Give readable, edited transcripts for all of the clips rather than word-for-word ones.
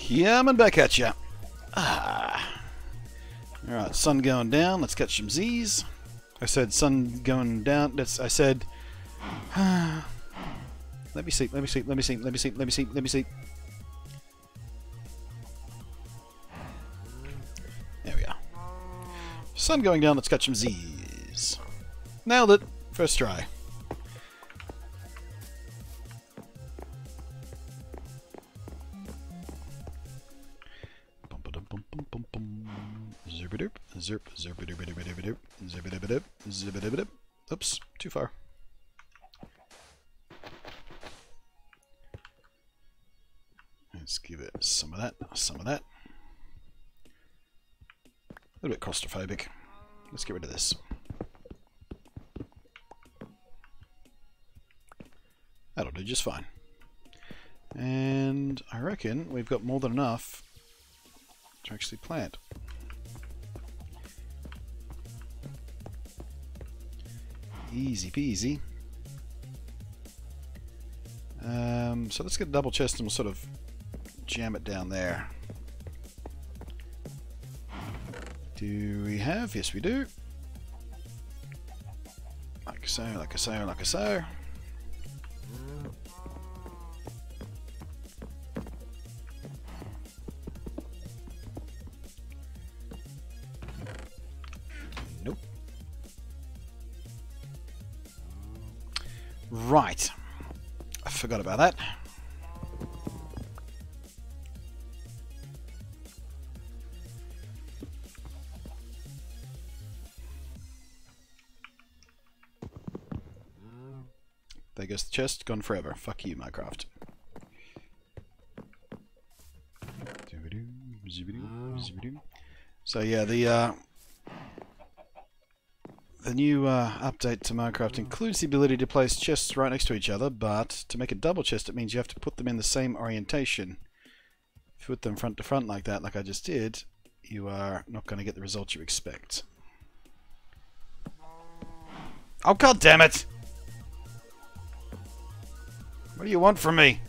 Yeah, I'm back at ya. Alright, sun going down. Let's catch some Z's. I said sun going down. I said... let me see. There we go. Sun going down. Let's catch some Z's. Nailed it. First try. Oops, too far. Let's give it some of that, some of that. A little bit claustrophobic. Let's get rid of this. That'll do just fine. And I reckon we've got more than enough to actually plant. Easy peasy. So let's get a double chest and we'll sort of jam it down there. Do we have? Yes, we do. Like so, like so, like so. Nope. Right. I forgot about that. There goes the chest, gone forever. Fuck you, Minecraft. So yeah, the new update to Minecraft includes the ability to place chests right next to each other, but to make a double chest it means you have to put them in the same orientation. If you put them front to front like that, like I just did, you are not going to get the result you expect. Oh, god damn it! What do you want from me?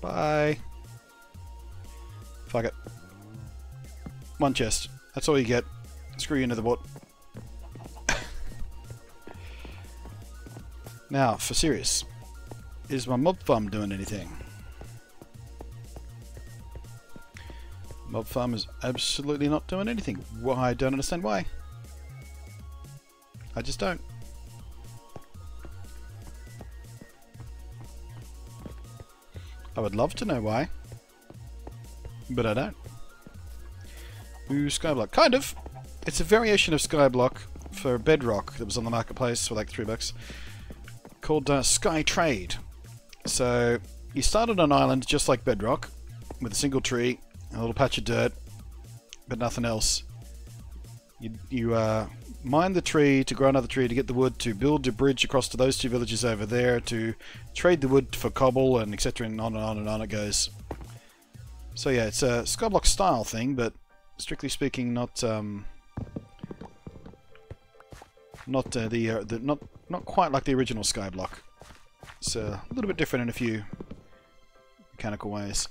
Bye. Fuck it. One chest. That's all you get. Screw you into the bot. Now, for serious. Is my mob farm doing anything? Mob farm is absolutely not doing anything. Why? I don't understand why. I just don't. I would love to know why, but I don't. Ooh, SkyBlock. Kind of. It's a variation of SkyBlock for Bedrock that was on the marketplace for like $3, called Sky Trade. So you started on an island just like Bedrock, with a single tree, a little patch of dirt, but nothing else. You mine the tree to grow another tree to get the wood to build a bridge across to those two villages over there, to trade the wood for cobble, and etc. and on and on and on it goes. So yeah, it's a SkyBlock style thing, but strictly speaking, not quite like the original SkyBlock. It's a little bit different in a few mechanical ways.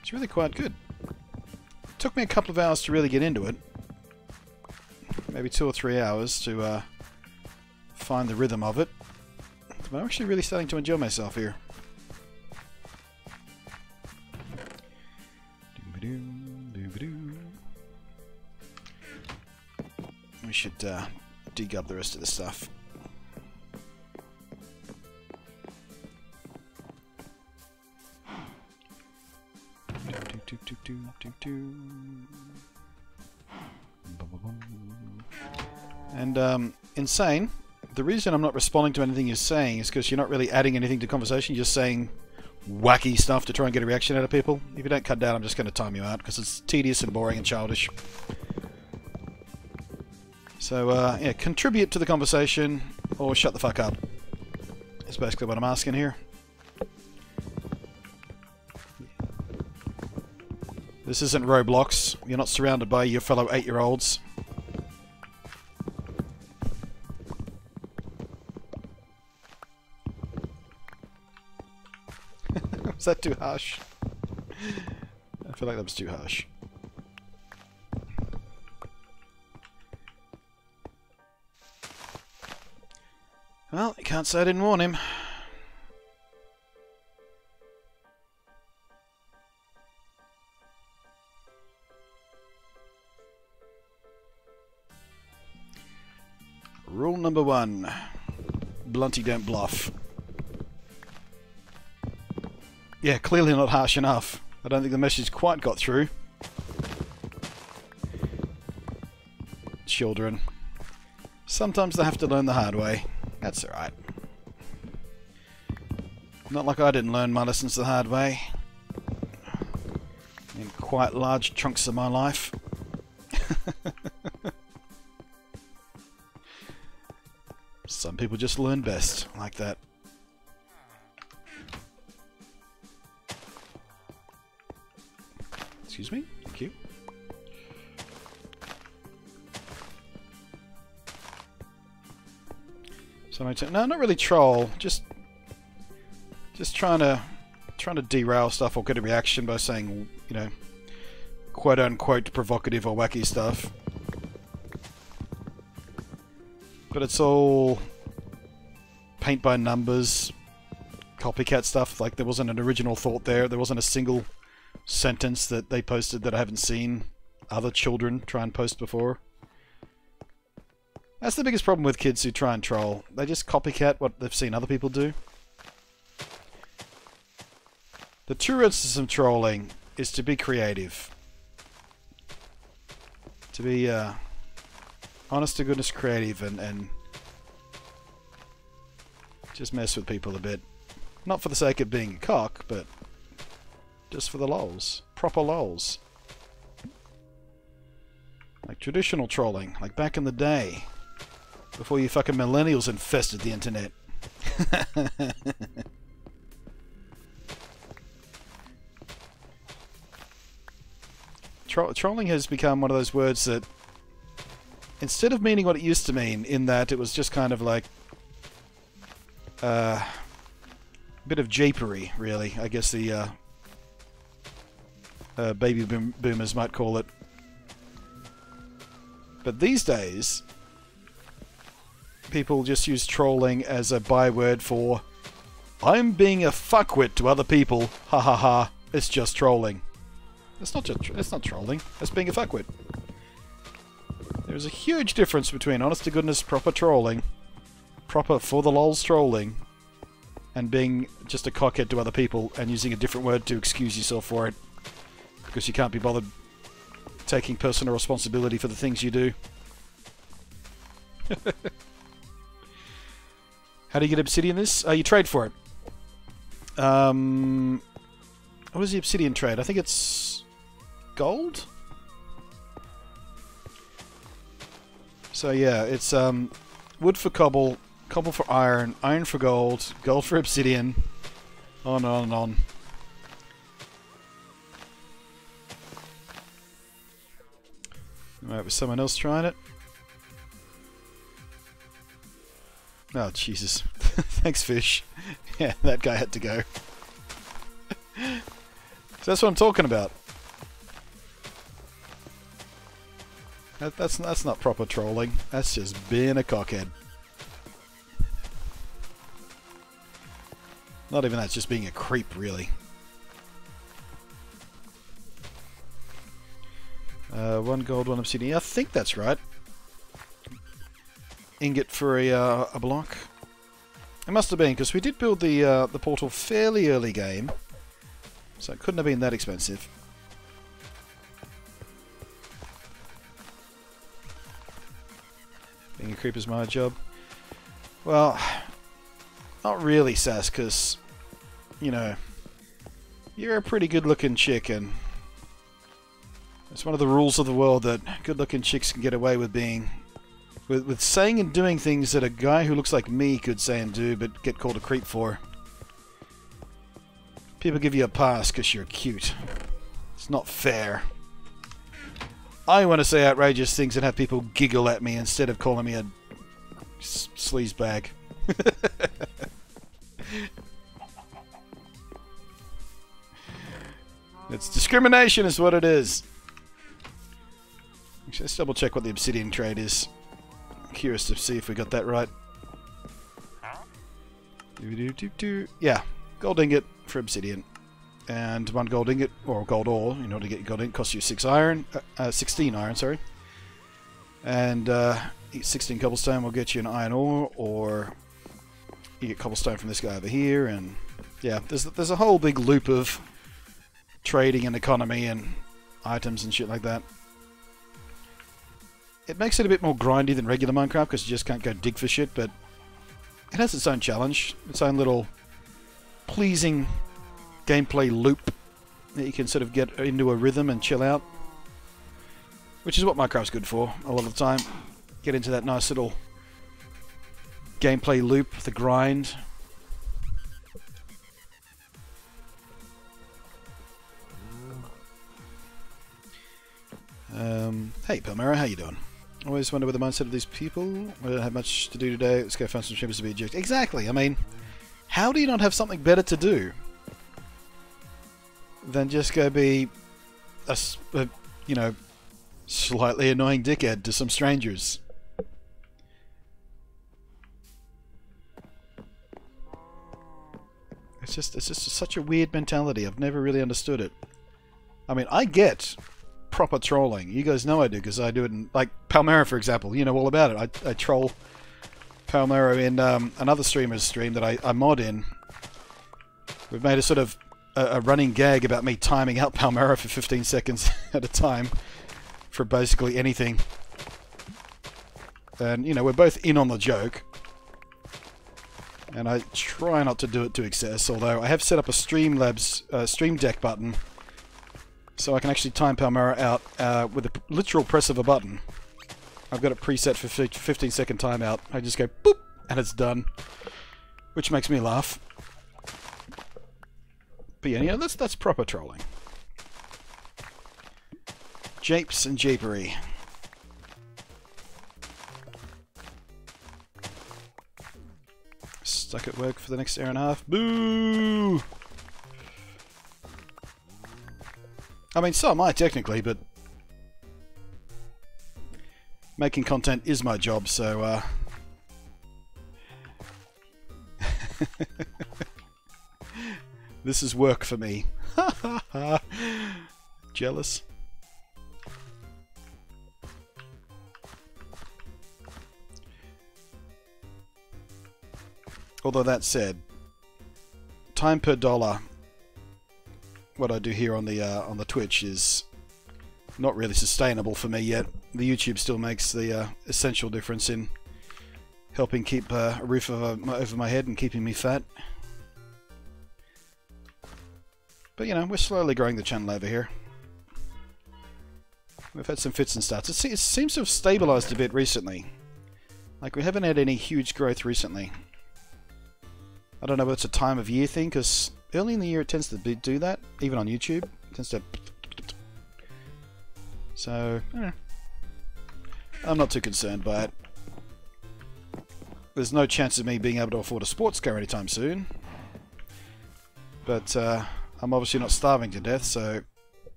It's really quite good. It took me a couple of hours to really get into it. Maybe 2 or 3 hours to find the rhythm of it. But I'm actually really starting to enjoy myself here. We should dig up the rest of the stuff. And Insane, the reason I'm not responding to anything you're saying is because you're not really adding anything to conversation. You're just saying wacky stuff to try and get a reaction out of people. If you don't cut down, I'm just going to time you out because it's tedious and boring and childish. So yeah, contribute to the conversation or shut the fuck up. That's basically what I'm asking here. This isn't Roblox. You're not surrounded by your fellow 8-year-olds. Is that too harsh? I feel like that was too harsh. Well, you can't say I didn't warn him. Rule number 1. Blunty don't bluff. Yeah, clearly not harsh enough. I don't think the message quite got through. Children. Sometimes they have to learn the hard way. That's alright. Not like I didn't learn my lessons the hard way. In quite large chunks of my life. Some people just learn best like that. Excuse me? Thank you. So no, not really troll. Just trying to derail stuff or get a reaction by saying, you know, quote unquote provocative or wacky stuff. But it's all paint by numbers, copycat stuff. Like, there wasn't an original thought there. There wasn't a single sentence that they posted that I haven't seen other children try and post before. That's the biggest problem with kids who try and troll. They just copycat what they've seen other people do. The true essence of trolling is to be creative. To be, honest to goodness creative and just mess with people a bit. Not for the sake of being a cock, but just for the lols. Proper lols. Like traditional trolling, like back in the day. Before you fucking millennials infested the internet. Trolling has become one of those words that, instead of meaning what it used to mean, in that it was just kind of like a bit of japery, really. I guess the baby boomers might call it. But these days, people just use trolling as a byword for, I'm being a fuckwit to other people. Ha ha ha. It's just trolling. It's not trolling. It's being a fuckwit. There's a huge difference between honest to goodness proper trolling, proper for the lols trolling, and being just a cockhead to other people and using a different word to excuse yourself for it because you can't be bothered taking personal responsibility for the things you do. How do you get obsidian this? You trade for it. What is the obsidian trade? I think it's gold? So yeah, it's wood for cobble, cobble for iron, iron for gold, gold for obsidian, on and on and on. Alright, was someone else trying it? Oh, Jesus. Thanks, fish. Yeah, that guy had to go. So that's what I'm talking about. That's not proper trolling. That's just being a cockhead. Not even that, it's just being a creep, really. One gold, one obsidian. I think that's right. Ingot for a block. It must have been, because we did build the portal fairly early game. So it couldn't have been that expensive. Being a creep is my job. Well, not really, Sass, because, you know, you're a pretty good-looking chick, and it's one of the rules of the world that good-looking chicks can get away with being... with saying and doing things that a guy who looks like me could say and do, but get called a creep for. People give you a pass because you're cute. It's not fair. I want to say outrageous things and have people giggle at me instead of calling me a sleazebag. It's discrimination is what it is. Actually, let's double check what the obsidian trade is. I'm curious to see if we got that right. Yeah, gold ingot for obsidian. And 1 gold ingot, or gold ore, in order to get gold ingot, costs you 16 iron, sorry. And 16 cobblestone will get you an iron ore, or you get cobblestone from this guy over here, and yeah, there's a whole big loop of trading and economy and items and shit like that. It makes it a bit more grindy than regular Minecraft because you just can't go dig for shit, but it has its own challenge, its own little pleasing gameplay loop that you can sort of get into a rhythm and chill out, which is what Minecraft's good for a lot of the time. Get into that nice little gameplay loop, the grind. Hey Palmera, how you doing? Always wonder what the mindset of these people. We don't have much to do today. Let's go find some streamers to be a jerk. Exactly. I mean, how do you not have something better to do than just go be a you know, slightly annoying dickhead to some strangers? It's just such a weird mentality. I've never really understood it. I mean, I get proper trolling. You guys know I do, because I do it in, like, Palmera, for example. You know all about it. I troll Palmera in another streamer's stream that I mod in. We've made a sort of a running gag about me timing out Palmera for 15 seconds at a time for basically anything. And, you know, we're both in on the joke. And I try not to do it to excess, although I have set up a Streamlabs Stream Deck button so I can actually time Palmera out with a literal press of a button. I've got it preset for 15-second timeout. I just go boop, and it's done, which makes me laugh. But yeah, you know, that's proper trolling. Japes and japery. Stuck at work for the next hour and a half. Boo! I mean, so am I, technically, but making content is my job, so, this is work for me. Jealous. Although that said, time per dollar, what I do here on the Twitch is not really sustainable for me yet. The YouTube still makes the essential difference in helping keep a roof over my head and keeping me fat. But you know, we're slowly growing the channel over here. We've had some fits and starts. It seems to have stabilized a bit recently. Like, we haven't had any huge growth recently. I don't know whether it's a time of year thing, because early in the year it tends to do that, even on YouTube. It tends to... So, I'm not too concerned by it. There's no chance of me being able to afford a sports car anytime soon. But I'm obviously not starving to death, so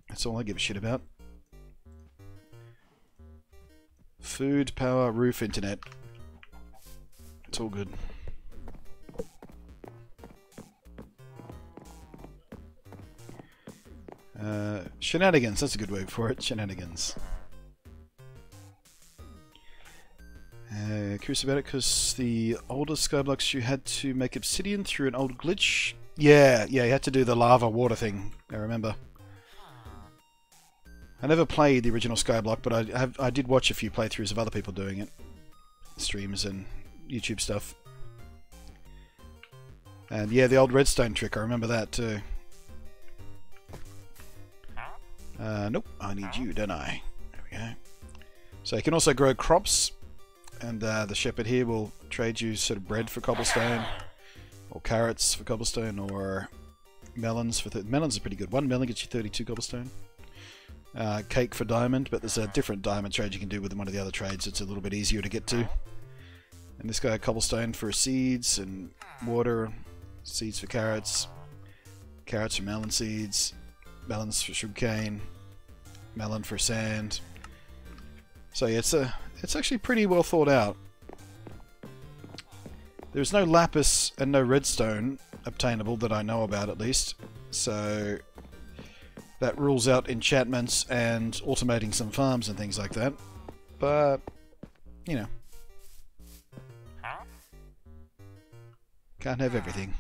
that's all I give a shit about. Food, power, roof, internet. It's all good. Shenanigans, that's a good word for it. Shenanigans. Curious about it because the older SkyBlocks you had to make obsidian through an old glitch. Yeah, you had to do the lava water thing, I remember. I never played the original SkyBlock, but I did watch a few playthroughs of other people doing it. Streams and YouTube stuff. And yeah, the old redstone trick, I remember that too. Nope, I need you, don't I? There we go. So you can also grow crops, and the shepherd here will trade you sort of bread for cobblestone, or carrots for cobblestone, or melons for... melons are pretty good. 1 melon gets you 32 cobblestone. Cake for diamond, but there's a different diamond trade you can do with one of the other trades. It's a little bit easier to get to. And this guy, cobblestone for seeds and water, seeds for carrots, carrots for melon seeds, melons for sugarcane, melon for sand. So yeah, it's actually pretty well thought out. There's no lapis and no redstone obtainable that I know about, at least. So that rules out enchantments and automating some farms and things like that. But, you know. Can't have everything.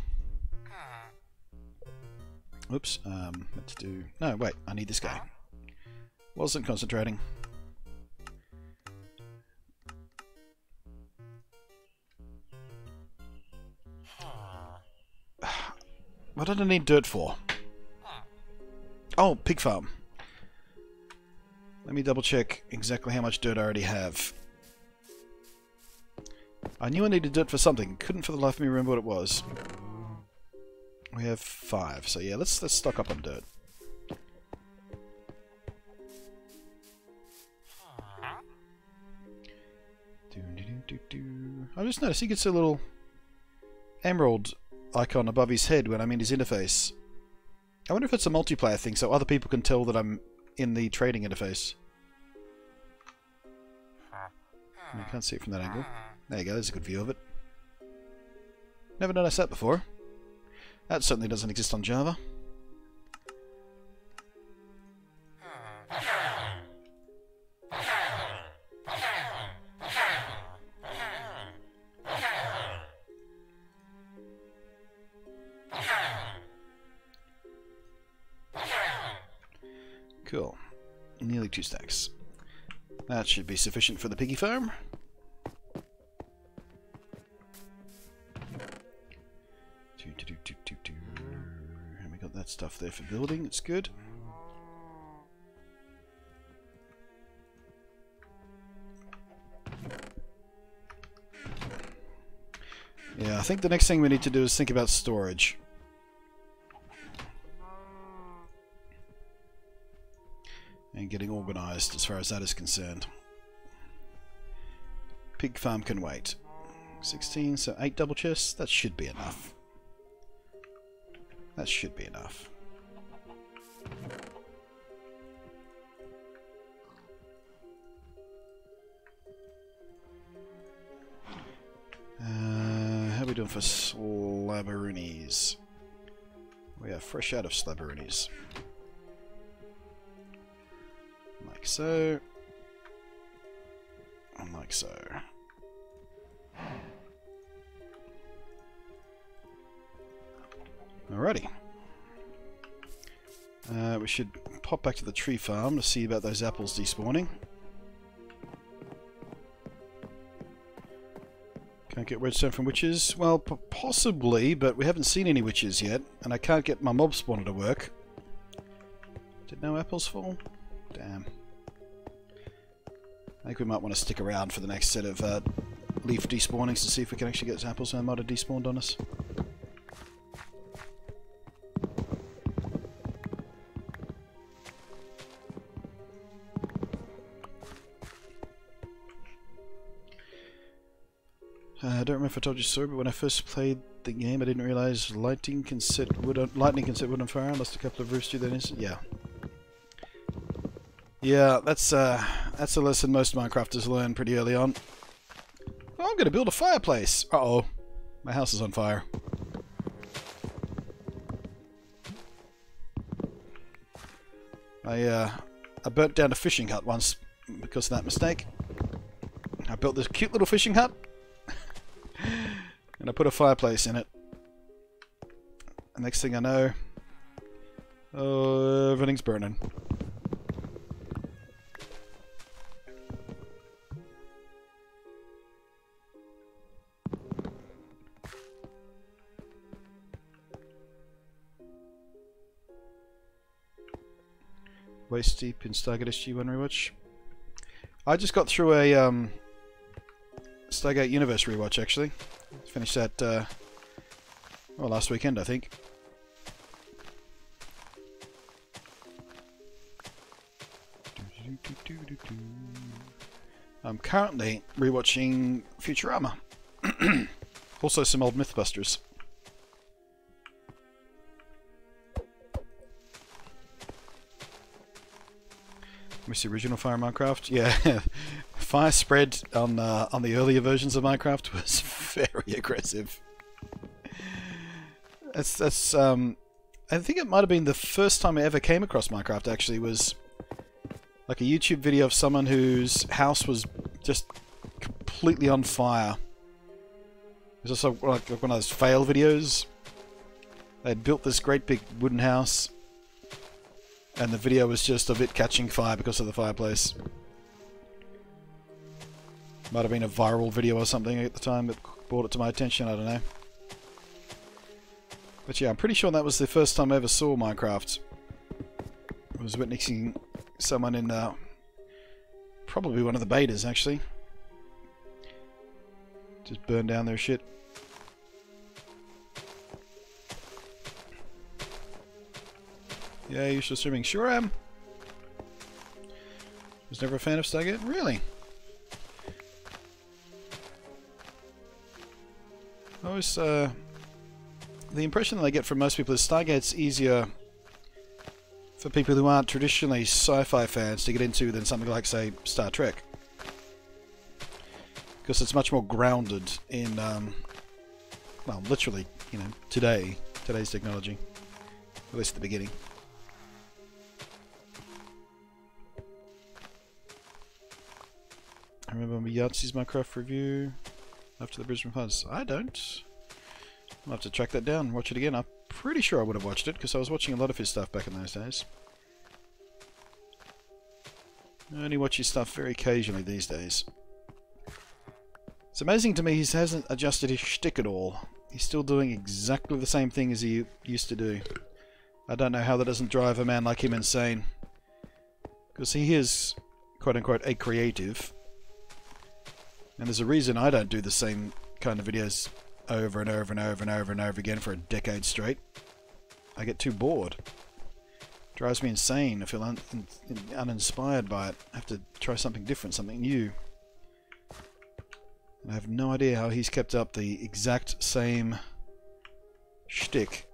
Oops, let's do... No, wait, I need this guy. Wasn't concentrating. What did I need dirt for? Oh, pig farm. Let me double check exactly how much dirt I already have. I knew I needed dirt for something. Couldn't for the life of me remember what it was. We have 5, so yeah, let's stock up on dirt. I just noticed he gets a little emerald icon above his head when I'm in his interface. I wonder if it's a multiplayer thing, so other people can tell that I'm in the trading interface. I can't see it from that angle. There you go, there's a good view of it. Never noticed that before. That certainly doesn't exist on Java. Cool. Nearly 2 stacks. That should be sufficient for the piggy farm. And we got that stuff there for building, it's good. Yeah, I think the next thing we need to do is think about storage. And getting organised as far as that is concerned. Pig farm can wait. 16, so 8 double chests, that should be enough. That should be enough. How are we doing for slabberoonies? We are fresh out of slabberoonies. Like so. And like so. Alrighty. We should pop back to the tree farm to see about those apples despawning. Can't get redstone from witches? Well, possibly, but we haven't seen any witches yet, and I can't get my mob spawner to work. Did no apples fall? Damn. I think we might want to stick around for the next set of leaf despawnings to see if we can actually get apples and might have despawned on us. I don't remember if I told you so, but when I first played the game I didn't realise lightning can set wood on fire. Lost a couple of roofs to that instant. Yeah. Yeah, that's a lesson most Minecrafters learn pretty early on. Oh, I'm going to build a fireplace. Uh-oh. My house is on fire. I burnt down a fishing hut once because of that mistake. I built this cute little fishing hut. And I put a fireplace in it. The next thing I know, everything's burning. Waist deep in Stargate SG-1 rewatch. I just got through a Stargate Universe rewatch actually. Finished that well, last weekend I think. I'm currently rewatching Futurama. Also some old Mythbusters. What's the original Fire Minecraft? Yeah, fire spread on the earlier versions of Minecraft was very aggressive. That's I think it might have been the first time I ever came across Minecraft. Actually, was like a YouTube video of someone whose house was just completely on fire. It was also like one of those fail videos. They'd built this great big wooden house, and the video was just of it catching fire because of the fireplace. Might have been a viral video or something at the time that brought it to my attention, I don't know. But yeah, I'm pretty sure that was the first time I ever saw Minecraft. I was witnessing someone in probably one of the betas, actually. Just burn down their shit. Yeah, you're still streaming? Sure am. Was never a fan of Stargate? Really? I always, the impression that I get from most people is Stargate's easier for people who aren't traditionally sci-fi fans to get into than something like, say, Star Trek. Because it's much more grounded in, well, literally, you know, today's technology. At least at the beginning. I remember Yahtzee's Minecraft review after the Brisbane floods. I don't. I'll have to track that down and watch it again. I'm pretty sure I would have watched it because I was watching a lot of his stuff back in those days. I only watch his stuff very occasionally these days. It's amazing to me he hasn't adjusted his shtick at all. He's still doing exactly the same thing as he used to do. I don't know how that doesn't drive a man like him insane. Because he is, quote-unquote, a creative. And there's a reason I don't do the same kind of videos over and over and over and over and over again for a decade straight. I get too bored. Drives me insane. I feel uninspired by it. I have to try something different, something new. And I have no idea how he's kept up the exact same shtick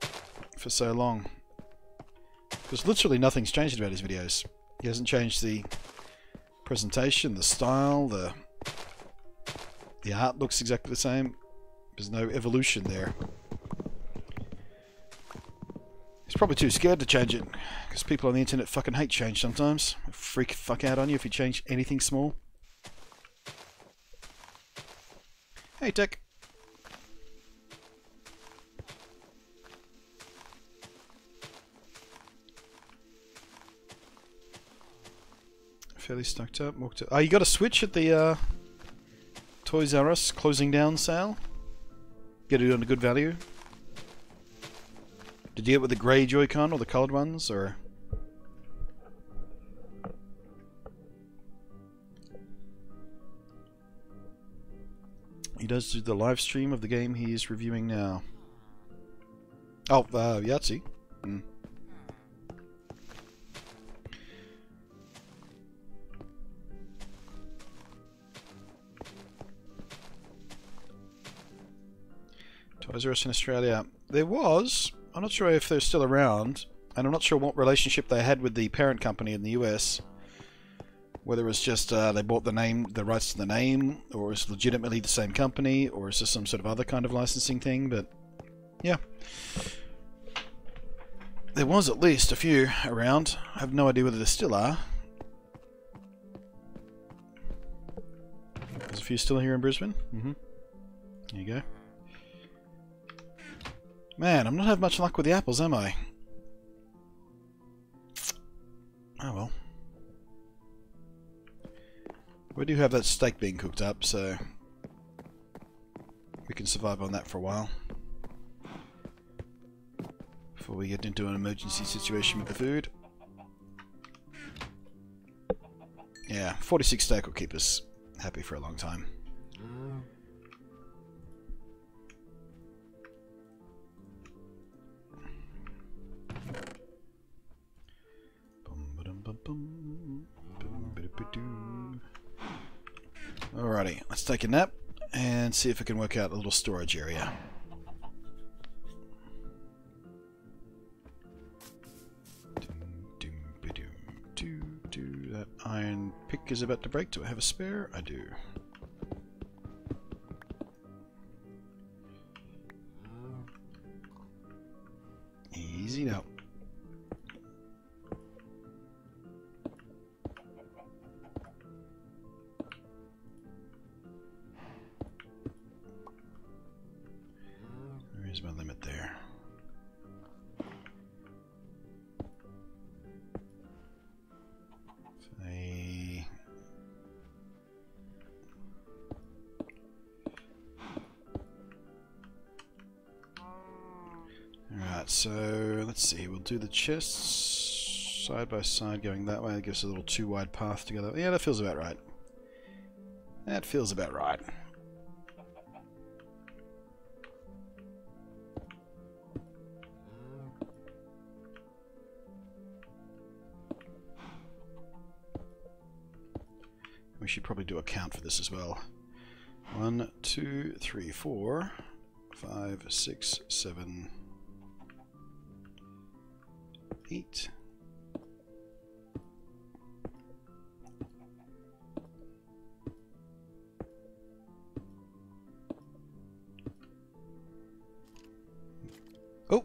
for so long. Because literally nothing's changed about his videos. He hasn't changed the presentation, the style, the art looks exactly the same. There's no evolution there. He's probably too scared to change it, because people on the internet fucking hate change sometimes. They freak the fuck out on you if you change anything small. Hey, Tech. Fairly stocked up. Oh, you got a Switch at the Toys R Us closing down sale? Get it on a good value? Did you get it with the grey Joy-Con or the coloured ones, or...? He does do the live stream of the game he is reviewing now. Oh, Yahtzee. Hmm. Toys R Us in Australia. There was. I'm not sure if they're still around, and I'm not sure what relationship they had with the parent company in the US. Whether it was just they bought the rights to the name, or it's legitimately the same company, or is this some sort of other kind of licensing thing. But yeah, there was at least a few around. I have no idea whether there still are. There's a few still here in Brisbane. There you go. Man, I'm not having much luck with the apples, am I? Oh well. We do have that steak being cooked up, so we can survive on that for a while before we get into an emergency situation with the food. Yeah, 46 steak will keep us happy for a long time. Alrighty, let's take a nap and see if we can work out a little storage area. That is about to break. Do I have a spare? I do. Easy now. Where's my limit there? Alright, so let's see, we'll do the chests side by side going that way. That gives us a little too wide path together. Yeah, that feels about right. That feels about right. We should probably do a count for this as well. 1, 2, 3, 4, 5, 6, 7, 8. Oh!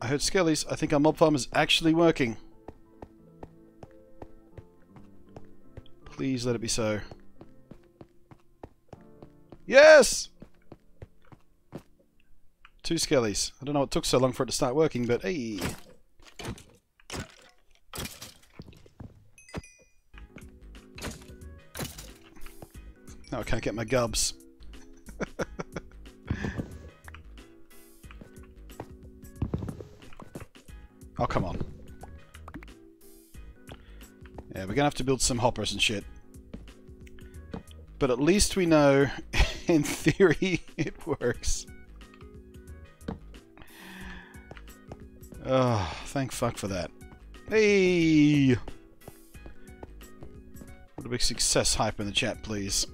I heard skellies. I think our mob farm is actually working. Please let it be so. Yes! 2 skellies. I don't know what took so long for it to start working, but hey! Now I can't get my gubs. Oh, come on. Yeah, we're gonna have to build some hoppers and shit. But at least we know, in theory, it works. Oh, thank fuck for that. Hey! What a big success hype in the chat, please.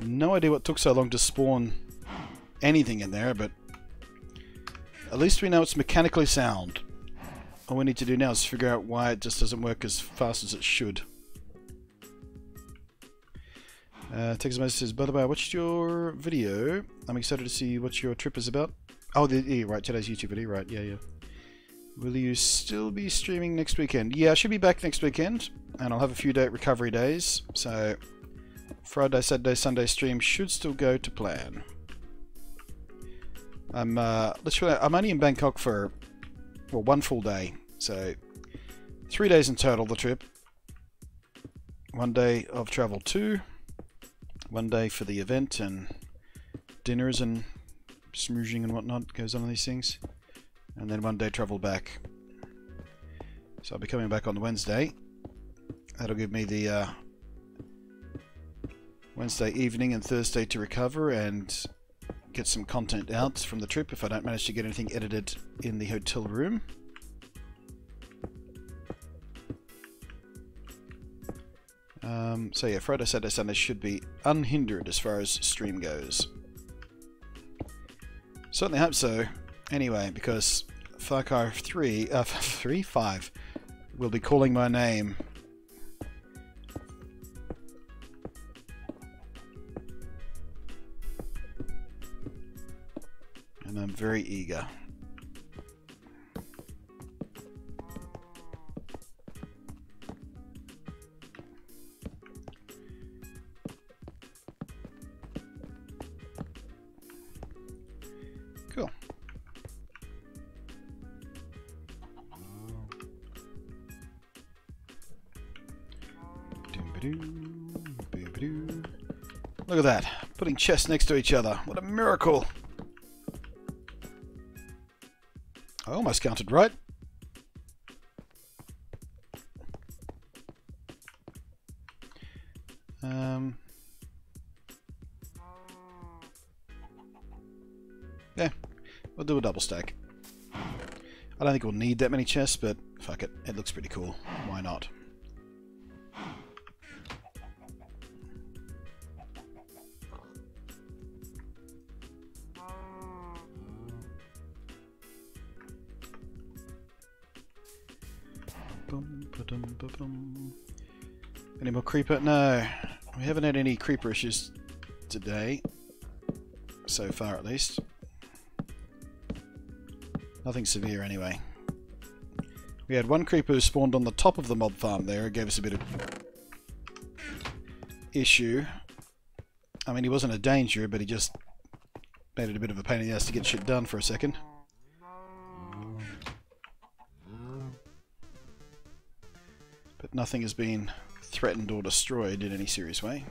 No idea what took so long to spawn anything in there, but at least we know it's mechanically sound. All we need to do now is figure out why it just doesn't work as fast as it should. Texas Moses says, by the way, I watched your video. I'm excited to see what your trip is about. Oh, yeah, right, today's YouTube video, right, yeah. Will you still be streaming next weekend? Yeah, I should be back next weekend, and I'll have a few recovery days, so Friday, Saturday, Sunday stream should still go to plan. I'm only in Bangkok for, well, 1 full day, so 3 days in total, the trip. 1 day of travel 2, 1 day for the event and dinners and smoozing and whatnot goes on these things, and then 1 day travel back. So I'll be coming back on the Wednesday. That'll give me the Wednesday evening and Thursday to recover and get some content out from the trip if I don't manage to get anything edited in the hotel room. So yeah, Friday, Saturday, Sunday should be unhindered as far as stream goes. Certainly hope so. Anyway, because Far Cry 5 will be calling my name. And I'm very eager. Cool. Look at that. Putting chests next to each other. What a miracle. I almost counted right. Yeah, we'll do a double stack. I don't think we'll need that many chests, but fuck it. It looks pretty cool. Why not? Any more creeper? No. We haven't had any creeper issues today. So far, at least. Nothing severe, anyway. We had one creeper who spawned on the top of the mob farm there. It gave us a bit of issue. I mean, he wasn't a danger, but he just made it a bit of a pain in the ass to get shit done for a second. But nothing has been threatened or destroyed in any serious way.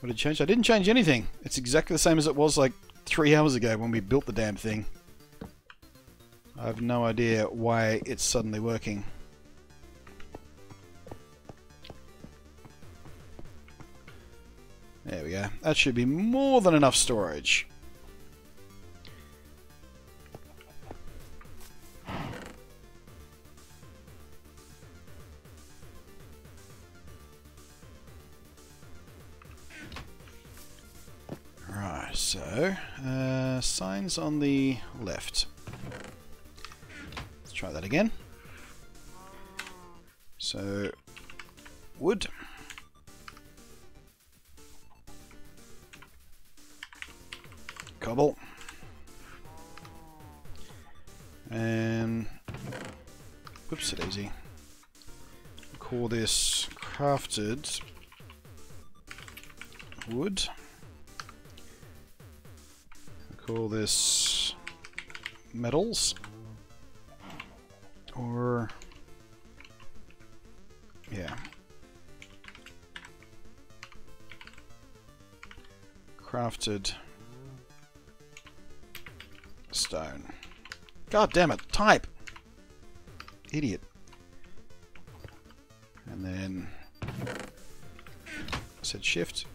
What did change? I didn't change anything. It's exactly the same as it was like 3 hours ago when we built the damn thing. I have no idea why it's suddenly working. There we go. That should be more than enough storage. Right, so signs on the left. Let's try that again. So, wood. Cobble. And whoops, it easy. Call this crafted wood. Call this metals. Or yeah. Crafted stone. God damn it, type! Idiot. And then I said shift.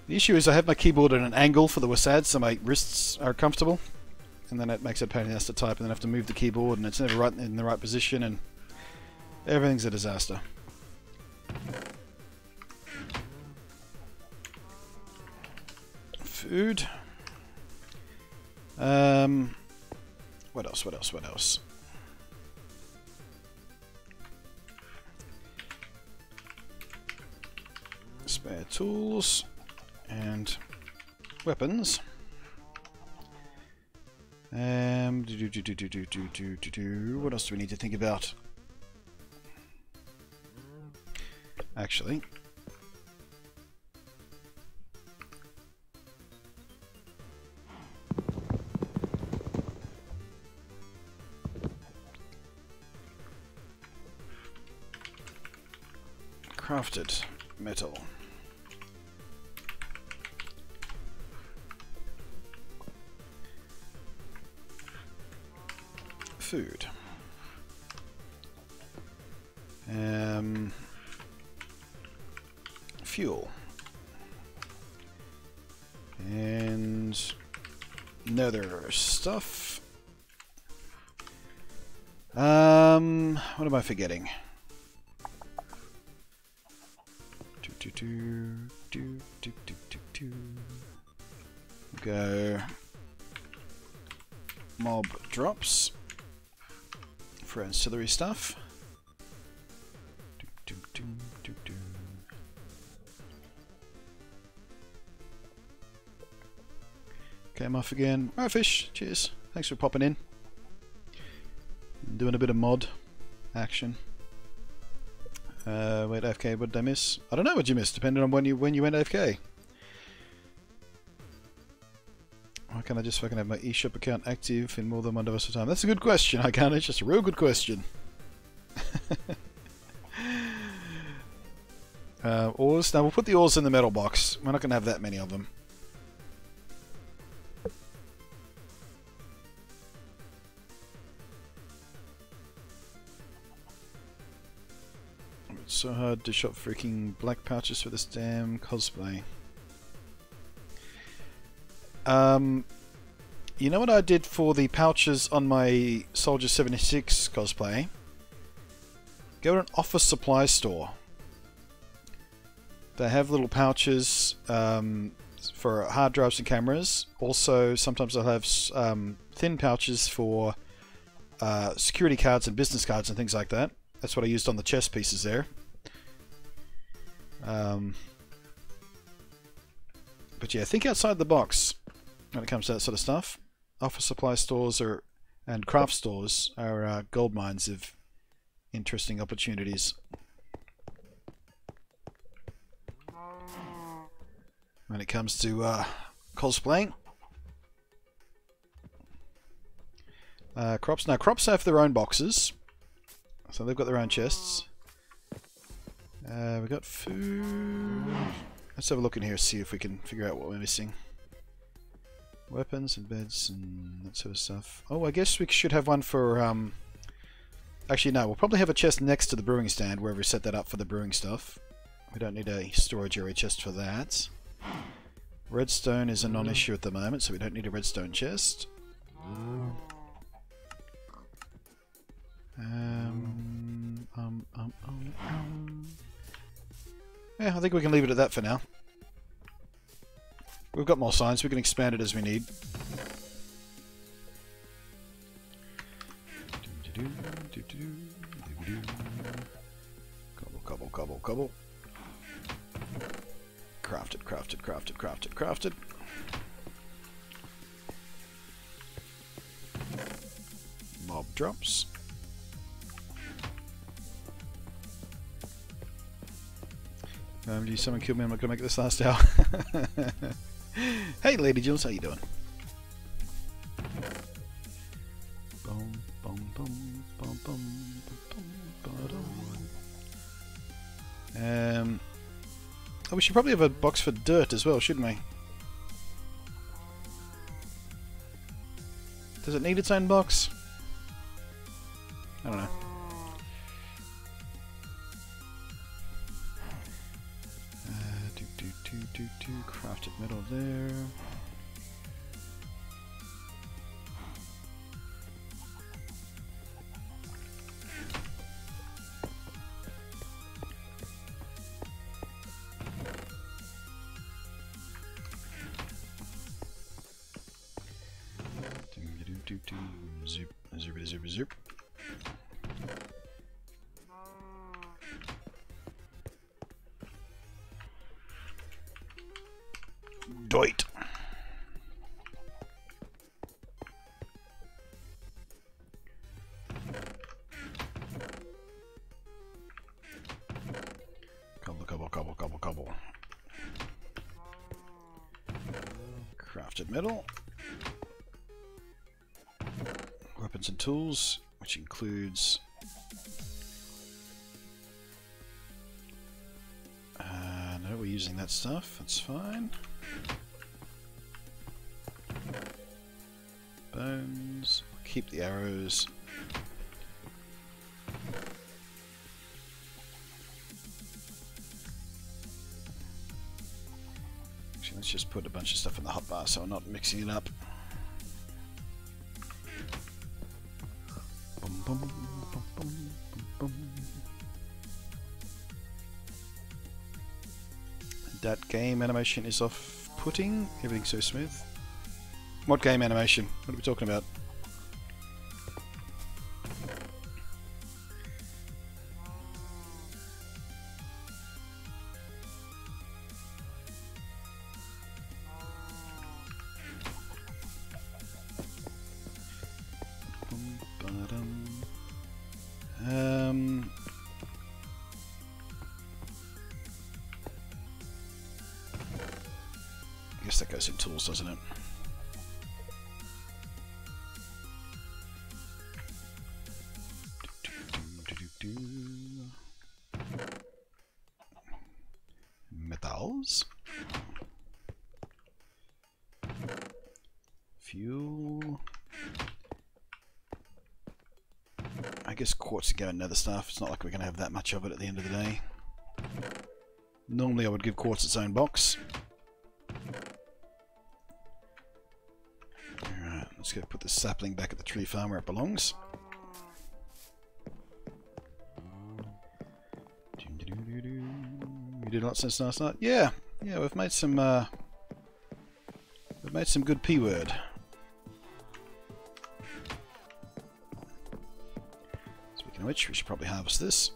The issue is I have my keyboard at an angle for the WASD, so my wrists are comfortable, and then it makes it a pain in the ass to type, and then I have to move the keyboard, and it's never right in the right position, and everything's a disaster. Food. What else? What else? What else? Spare tools and weapons. What else do we need to think about? Actually, crafted metal. Food. Fuel. And nether stuff. What am I forgetting? Go mob drops for ancillary stuff. Okay, I'm off again. Alright, fish. Cheers. Thanks for popping in. Doing a bit of mod action. Wait, AFK, what did I miss? I don't know what you missed, depending on when you went AFK. Why can't I just fucking have my eShop account active in more than one device at a time? That's a good question, I can't. It's just a real good question. Ores. Now we'll put the ores in the metal box. We're not going to have that many of them. It's so hard to shop freaking black pouches for this damn cosplay. You know what I did for the pouches on my Soldier 76 cosplay? Go to an office supply store. They have little pouches. for hard drives and cameras. Also, sometimes I'll have thin pouches for security cards and business cards and things like that. That's what I used on the chest pieces there. But yeah, think outside the box when it comes to that sort of stuff. Office supply stores and craft stores are gold mines of interesting opportunities. When it comes to cosplaying. Crops. Now, crops have their own boxes. So they've got their own chests. We've got food. Let's have a look in here, see if we can figure out what we're missing. Weapons and beds and that sort of stuff. Oh, I guess we should have one for... Actually, no, we'll probably have a chest next to the brewing stand, wherever we set that up for the brewing stuff. We don't need a storage area chest for that. Redstone is a non-issue at the moment, so we don't need a redstone chest. Yeah, I think we can leave it at that for now. We've got more signs, we can expand it as we need. Cobble, cobble, cobble. Crafted, crafted, crafted, crafted, crafted. Mob drops. Someone killed me, I'm not going to make it this last hour. Hey Lady Jules, how you doing? Boom, boom, boom, boom, boom, boom, boom. Oh, we should probably have a box for dirt as well, shouldn't we? Does it need its own box? I don't know. Crafted metal there. Zoop, zoop, zoop, zoop. Doit. Cobble, cobble, cobble, cobble, cobble. Crafted metal. Weapons and tools, which includes no, we're using that stuff, that's fine. Bones, keep the arrows. Actually, let's just put a bunch of stuff in the hotbar so we're not mixing it up. Boom, boom, boom, boom, boom. That game animation is off-putting. Everything's so smooth. What game animation? What are we talking about? I guess that goes in tools, doesn't it? Metals. Fuel. I guess quartz to go and other stuff. It's not like we're going to have that much of it at the end of the day. Normally I would give quartz its own box. Alright, let's go put the sapling back at the tree farm where it belongs. You did a lot since last night? Yeah, we've made some We've made some good P-word. Speaking of which, we should probably harvest this.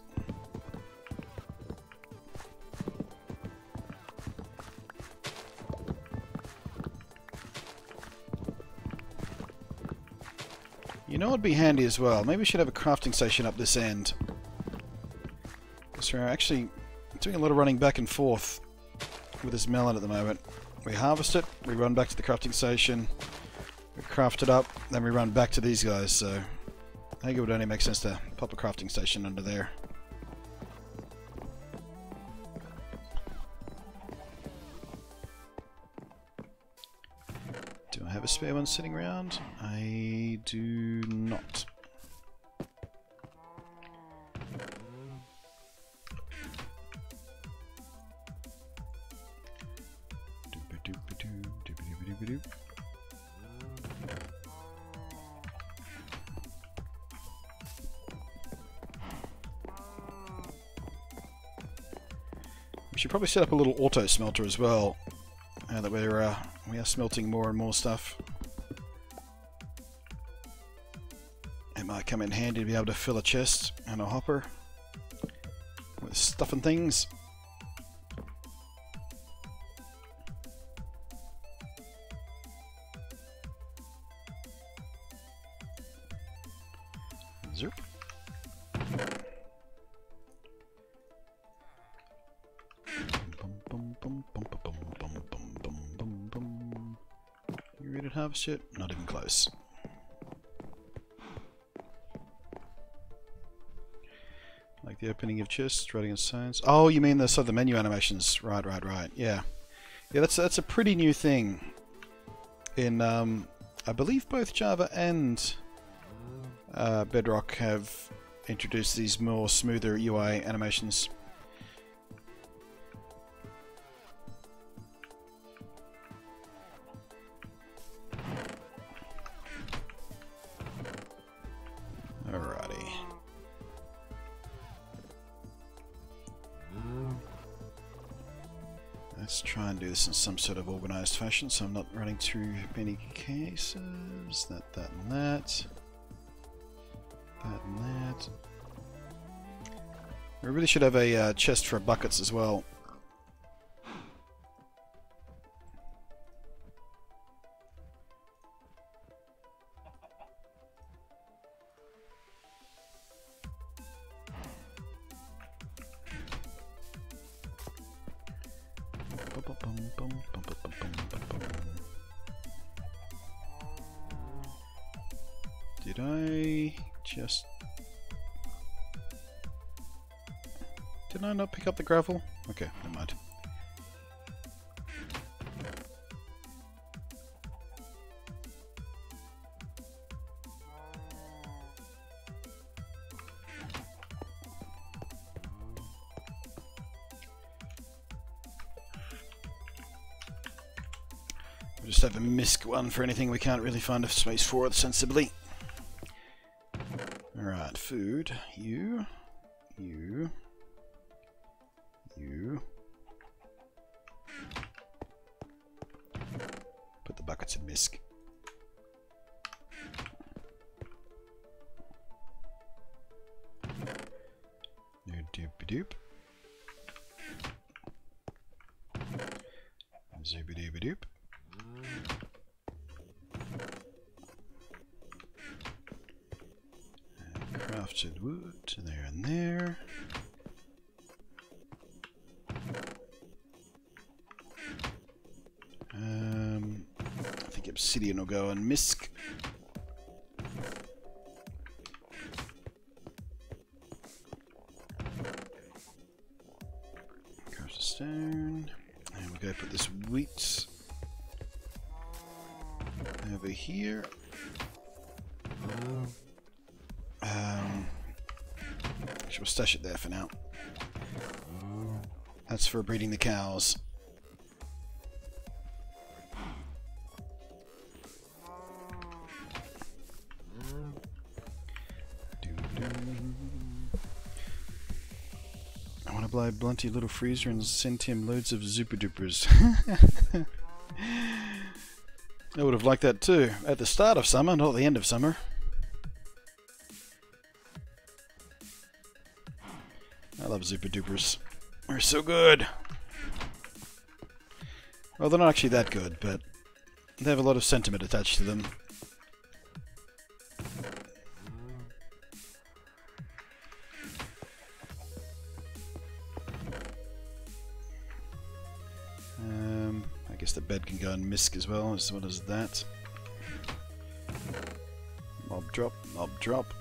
You know what would be handy as well? Maybe we should have a crafting station up this end. Because we're actually doing a lot of running back and forth with this melon at the moment. We harvest it, we run back to the crafting station, we craft it up, then we run back to these guys, so I think it would only make sense to pop a crafting station under there. Do I have a spare one sitting around? I do not. We should probably set up a little auto smelter as well, now that we are smelting more and more stuff. It might come in handy to be able to fill a chest and a hopper with stuff and things. Zerp. You ready to harvest it? Not even close. Like the opening of chests, writing on signs. Oh, you mean the menu animations? Right. Yeah, that's a pretty new thing. In I believe both Java and Bedrock have introduced these more smoother UI animations. Alrighty. Let's try and do this in some sort of organized fashion so I'm not running through many cases. That, and that. That and that. We really should have a chest for buckets as well. Did I just... Did I not pick up the gravel? Okay, never mind. We'll just have a misc one for anything we can't really find a space for sensibly. Alright, food. You. Put the buckets in misc. Doop-a-doop. Zoop-a-doop-a-doop. Crafted wood there and there. I think obsidian will go on misc. Craft a stone. And we'll go put this wheat over here. We'll stash it there for now. That's for breeding the cows. I want to buy Blunty little freezer and send him loads of Zupadoopers. I would have liked that too. At the start of summer, not at the end of summer. I love Super Dupers. They're so good. Well, they're not actually that good, but they have a lot of sentiment attached to them. I guess the bed can go and misc as well as that. Mob drop, mob drop.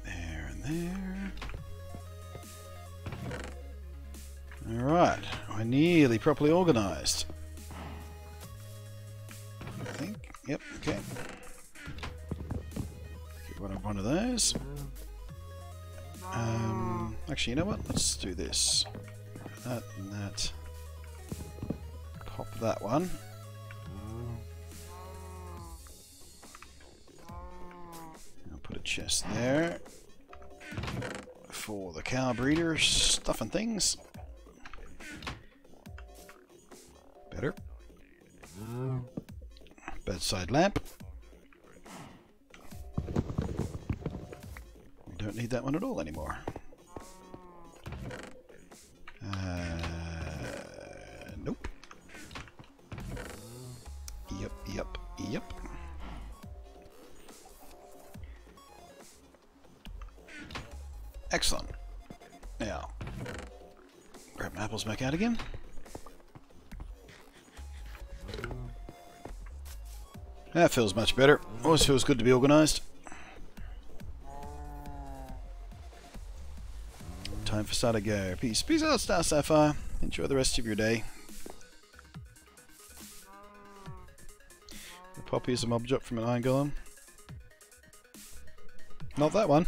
There and there. Alright, we're nearly properly organised. I think. Yep, okay. Get one of those. Actually, you know what? Let's do this. That and that. Pop that one. I'll put a chest there. For the cow breeder stuff and things. Better. Bedside lamp. We don't need that one at all anymore. Nope. Yep. Excellent. Now, grab my apples back out again. That feels much better. Always feels good to be organised. Time for Star to go. Peace. Peace out, Star Sapphire. Enjoy the rest of your day. The poppy is a mob drop from an iron golem. Not that one.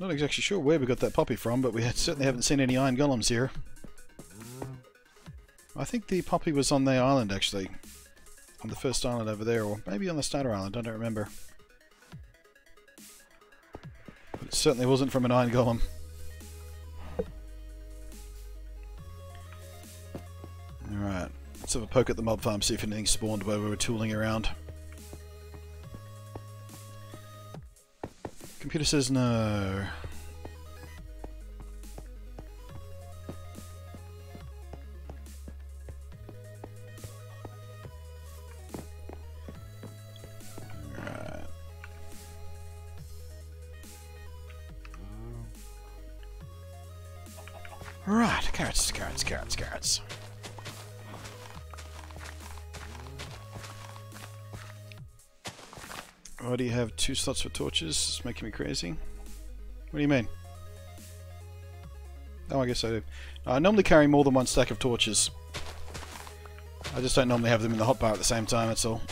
Not exactly sure where we got that poppy from, but we certainly haven't seen any iron golems here. I think the poppy was on the island, actually. On the first island over there, or maybe on the starter island, I don't remember. But it certainly wasn't from an iron golem. Alright, let's have a poke at the mob farm, see if anything spawned while we were tooling around. Computer says no. Right, carrots. Why do you have 2 slots for torches? It's making me crazy. What do you mean? Oh, I guess I do. I normally carry more than 1 stack of torches. I just don't normally have them in the hotbar at the same time, that's all.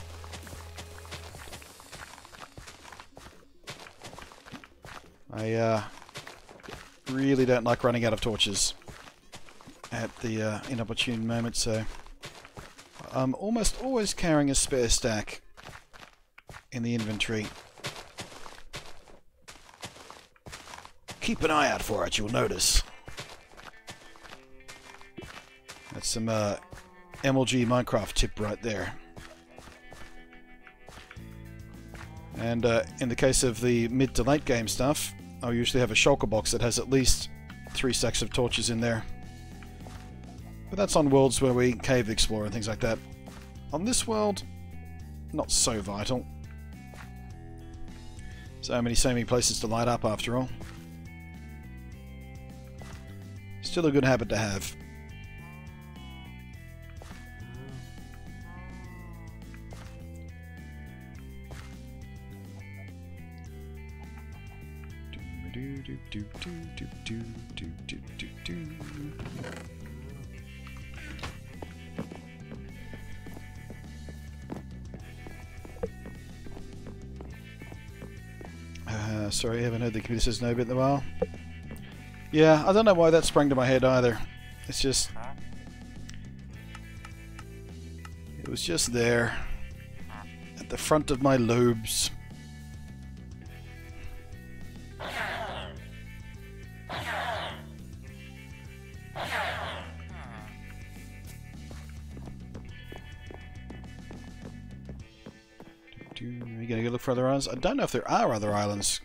I really don't like running out of torches at the inopportune moment, so I'm almost always carrying a spare stack in the inventory. Keep an eye out for it, you'll notice. That's some MLG Minecraft tip right there. And in the case of the mid to late game stuff, I'll usually have a shulker box that has at least 3 stacks of torches in there. But that's on worlds where we cave explore and things like that. On this world, not so vital. So many places to light up after all. Still a good habit to have. Sorry, I haven't heard the computer says no bit in a while. Yeah, I don't know why that sprang to my head either. It's just... It was just there, at the front of my lobes. Are you going to go look for other islands? I don't know if there are other islands.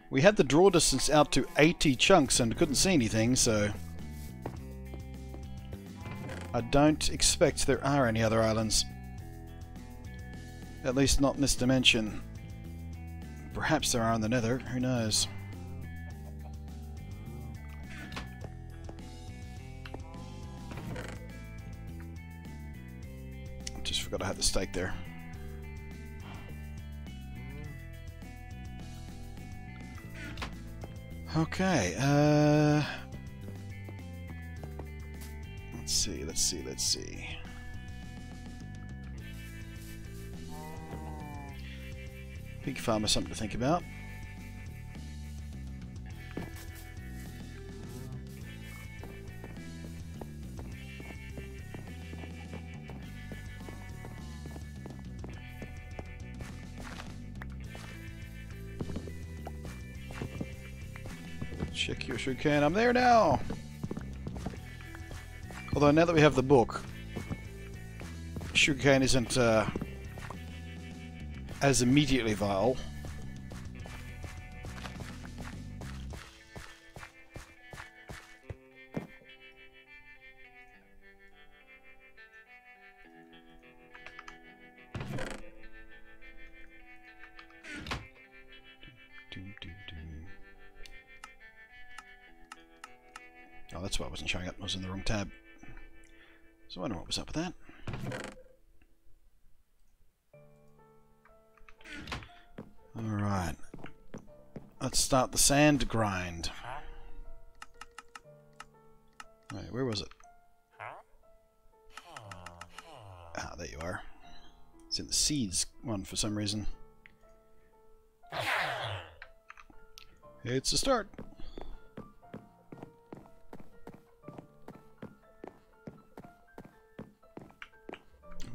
We had the draw distance out to 80 chunks and couldn't see anything, so I don't expect there are any other islands. At least not in this dimension. Perhaps there are in the Nether, who knows? Just forgot I had the stake there. Okay, let's see. Pig farm is something to think about. Check your sugarcane. I'm there now! Although now that we have the book, sugarcane isn't as immediately vile. Oh, that's why I wasn't showing up. I was in the wrong tab. So I wonder what was up with that. Alright. Let's start the sand grind. Wait, where was it? Ah, there you are. It's in the seeds one for some reason. It's a start.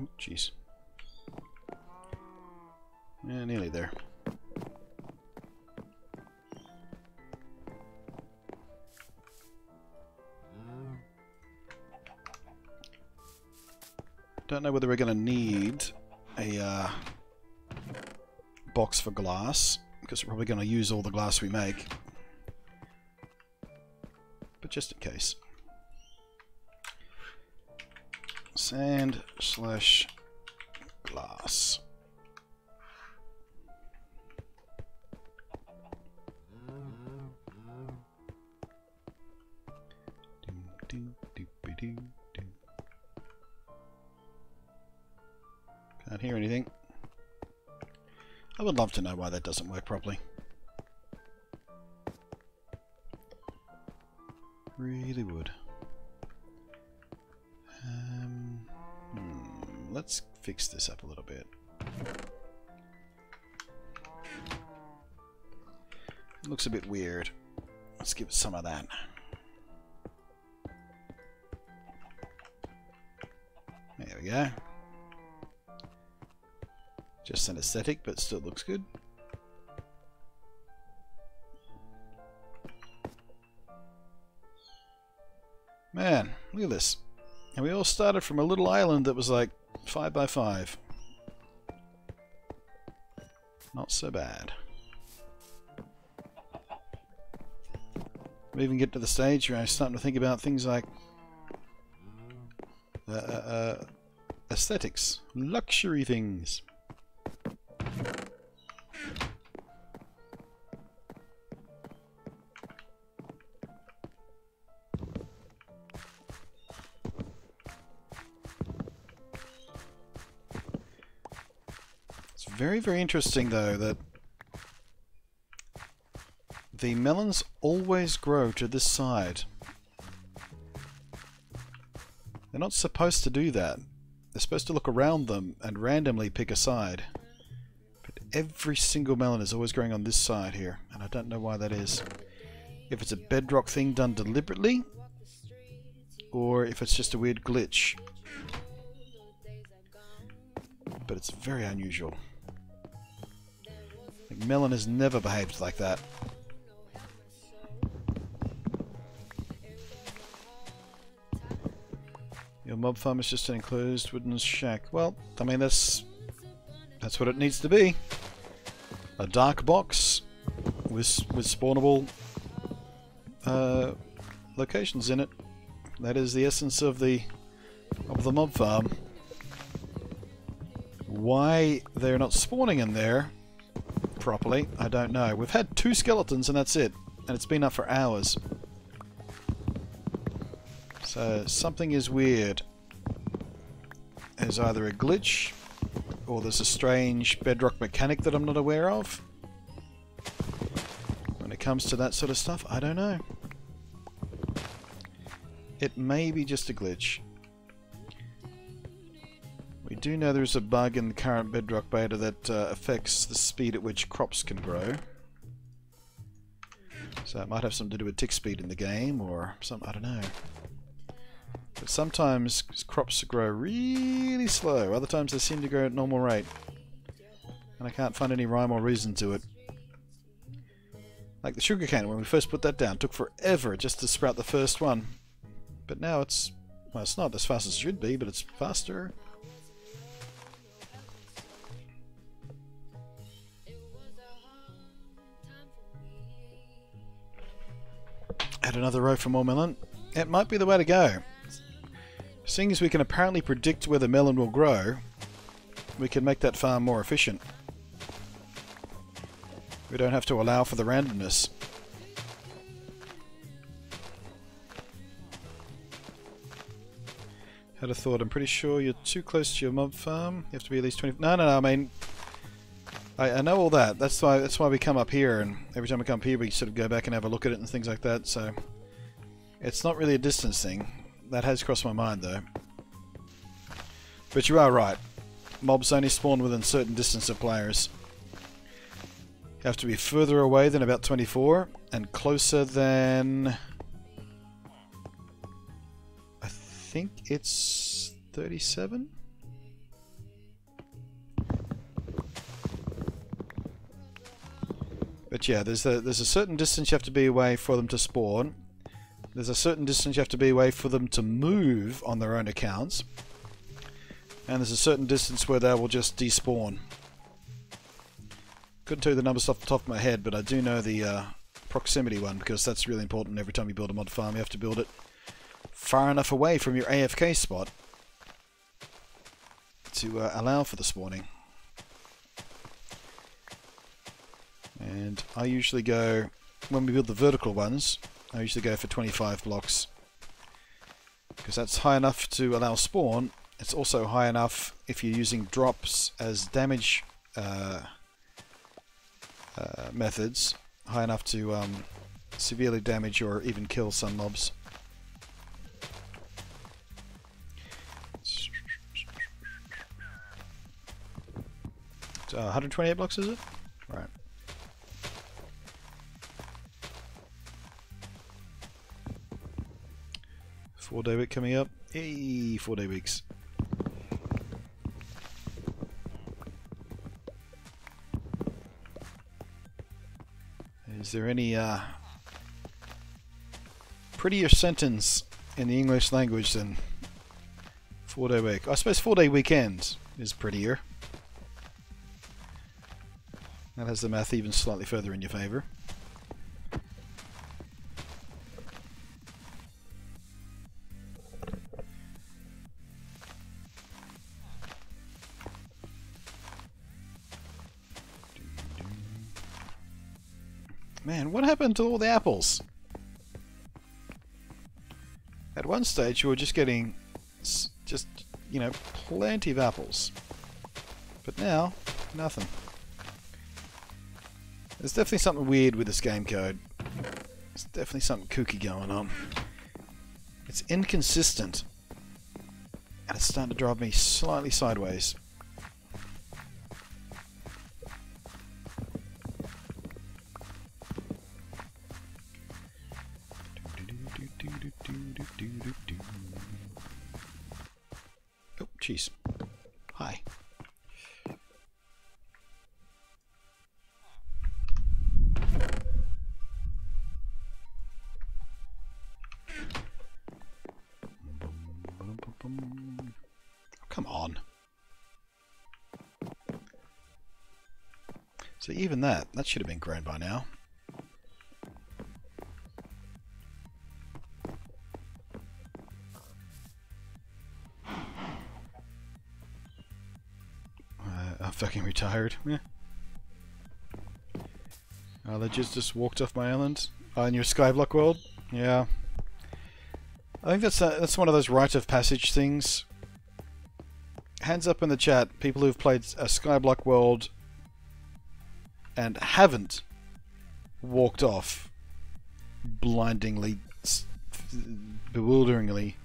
Oh, jeez. Yeah, nearly there. Don't know whether we're going to need a box for glass, because we're probably going to use all the glass we make. But just in case. Sand slash glass. Can't hear anything. I would love to know why that doesn't work properly. Really would. Let's fix this up a little bit. It looks a bit weird. Let's give it some of that. There we go. Just an aesthetic, but still looks good. Man, look at this. And we all started from a little island that was like 5 by 5. Not so bad. We even get to the stage where I'm starting to think about things like aesthetics, luxury things. It's very, very interesting though that the melons always grow to this side. They're not supposed to do that. They're supposed to look around them and randomly pick a side. But every single melon is always growing on this side here, and I don't know why that is. If it's a bedrock thing done deliberately, or if it's just a weird glitch. But it's very unusual. Like, Melon has never behaved like that. Your mob farm is just an enclosed wooden shack. Well, I mean, that's what it needs to be. A dark box with spawnable locations in it. That is the essence of the mob farm. Why they're not spawning in there properly, I don't know. We've had 2 skeletons and that's it. And it's been up for hours. So something is weird. There's either a glitch or there's a strange Bedrock mechanic that I'm not aware of. When it comes to that sort of stuff, I don't know. It may be just a glitch. We do know there's a bug in the current Bedrock beta that affects the speed at which crops can grow. So it might have something to do with tick speed in the game or something, I don't know. But sometimes crops grow really slow, other times they seem to grow at normal rate. And I can't find any rhyme or reason to it. Like the sugarcane, when we first put that down, it took forever just to sprout the first one. But now it's, well, it's not as fast as it should be, but it's faster. Add another row for more melon. It might be the way to go. Seeing as we can apparently predict where the melon will grow, we can make that farm more efficient. We don't have to allow for the randomness. Had a thought, I'm pretty sure you're too close to your mob farm. You have to be at least 20... No, I mean... I know all that. That's why we come up here, and every time we come up here we sort of go back and have a look at it and things like that, so... It's not really a distance thing. That has crossed my mind, though. But you are right. Mobs only spawn within a certain distance of players. You have to be further away than about 24, and closer than... I think it's 37? But yeah, there's a certain distance you have to be away for them to spawn. There's a certain distance you have to be away for them to move on their own accounts. And there's a certain distance where they will just despawn. Couldn't tell you the numbers off the top of my head, but I do know the proximity one, because that's really important. Every time you build a mod farm, you have to build it far enough away from your AFK spot to allow for the spawning. And I usually go, when we build the vertical ones, I usually go for 25 blocks, because that's high enough to allow spawn. It's also high enough if you're using drops as damage methods, high enough to severely damage or even kill some mobs. 128 blocks, is it? Right. Four-day week coming up. Hey, 4-day weeks. Is there any prettier sentence in the English language than 4-day week? I suppose 4-day weekend is prettier. That has the math even slightly further in your favour. Man, what happened to all the apples? At one stage you were just getting you know, plenty of apples. But now, nothing. There's definitely something weird with this game code. There's definitely something kooky going on. It's inconsistent. And it's starting to drive me slightly sideways. jeez. Hi. Come on. So even that should have been grown by now. I'm fucking retired. Yeah. Oh, they just walked off my island? Oh, in your SkyBlock world? Yeah. I think that's one of those rite of passage things. Hands up in the chat, people who've played a SkyBlock world and haven't walked off blindingly, bewilderingly,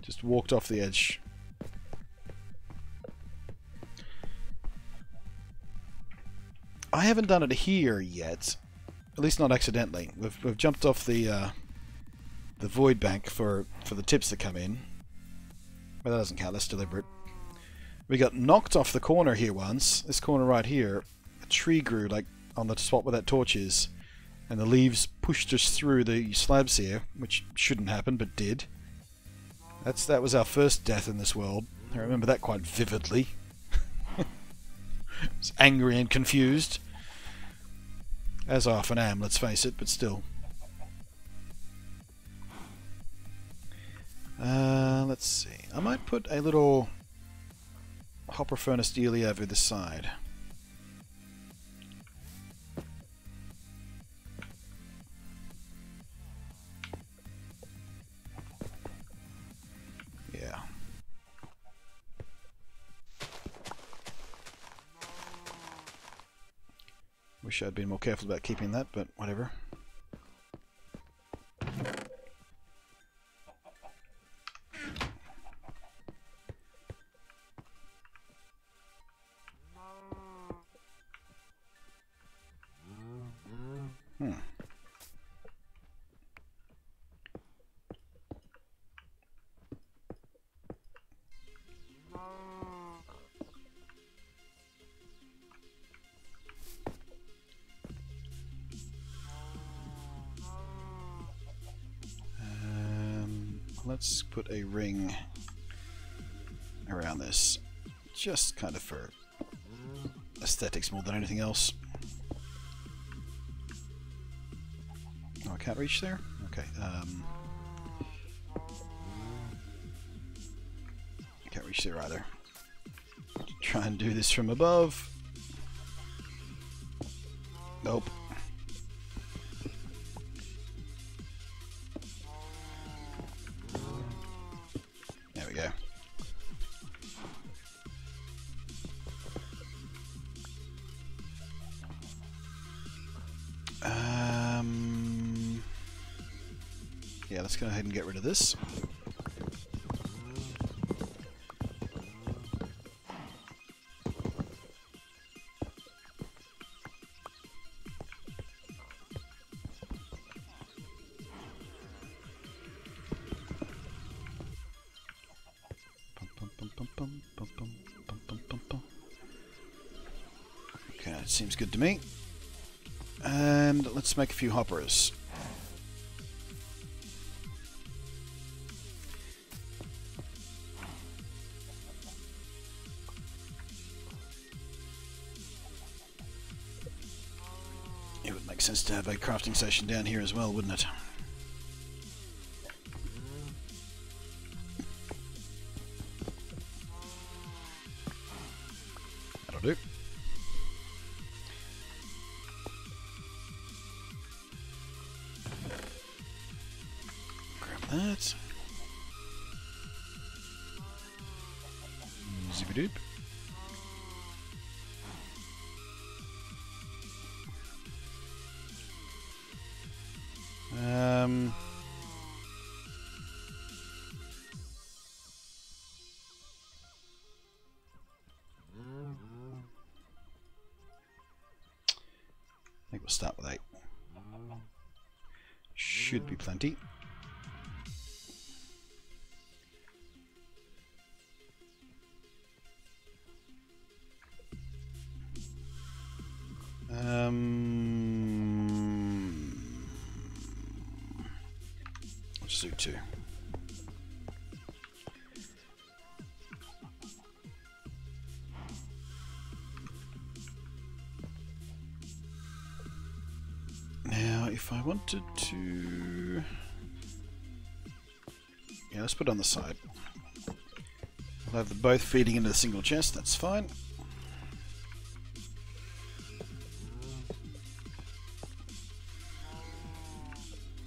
just walked off the edge. I haven't done it here yet, at least not accidentally. We've jumped off the void bank for the tips that come in, but that doesn't count. That's deliberate. We got knocked off the corner here once. This corner right here, a tree grew like on the spot where that torch is, and the leaves pushed us through the slabs here, which shouldn't happen but did. That was our first death in this world. I remember that quite vividly. I was angry and confused, as I often am. Let's face it, but still. Let's see. I might put a little hopper furnace dealie over this side. Yeah. Wish I'd been more careful about keeping that, but whatever. Let's put a ring around this, just kind of for aesthetics more than anything else. Oh, I can't reach there? Okay. Can't reach there either. Try and do this from above. Nope. There we go. Yeah, let's go ahead and get rid of this. Okay, that seems good to me. And let's make a few hoppers. It would make sense to have a crafting station down here as well, wouldn't it? That'll do. Grab that. Zip-a-doop. I think we'll start with 8. Should be plenty. Zoo 2. Now, if I wanted to... Yeah, let's put it on the side. We'll have them both feeding into the single chest, that's fine.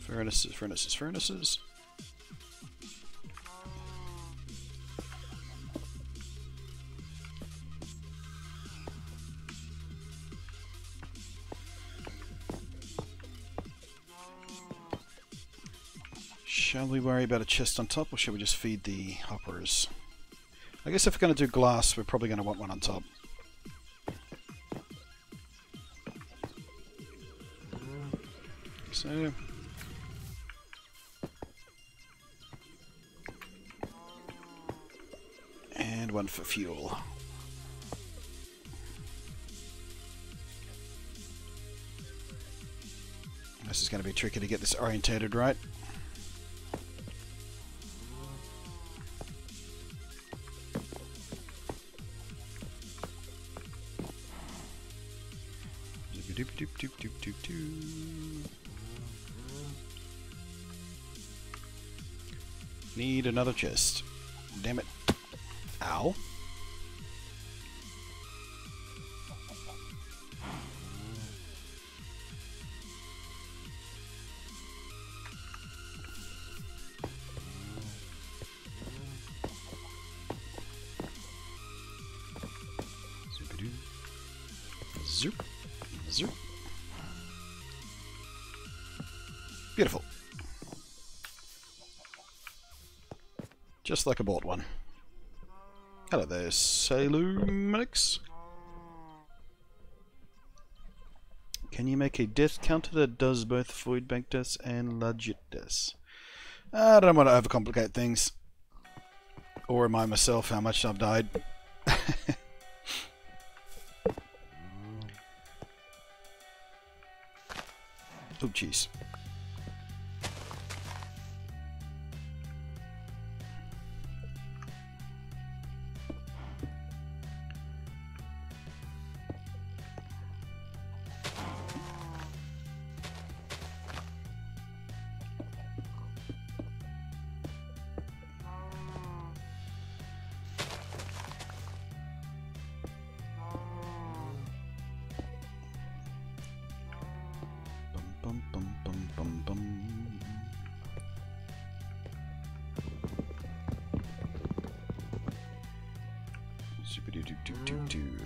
Furnaces, furnaces, furnaces. Shall we worry about a chest on top, or shall we just feed the hoppers? I guess if we're going to do glass, we're probably going to want one on top. So... and one for fuel. This is going to be tricky to get this orientated right. Need another chest. Damn it. Ow. Zoop. Zoop. Beautiful. Just like I bought one. Hello there, Salumix. Can you make a death counter that does both void bank deaths and legit deaths? I don't want to overcomplicate things. Or remind myself how much I've died. Oh, jeez.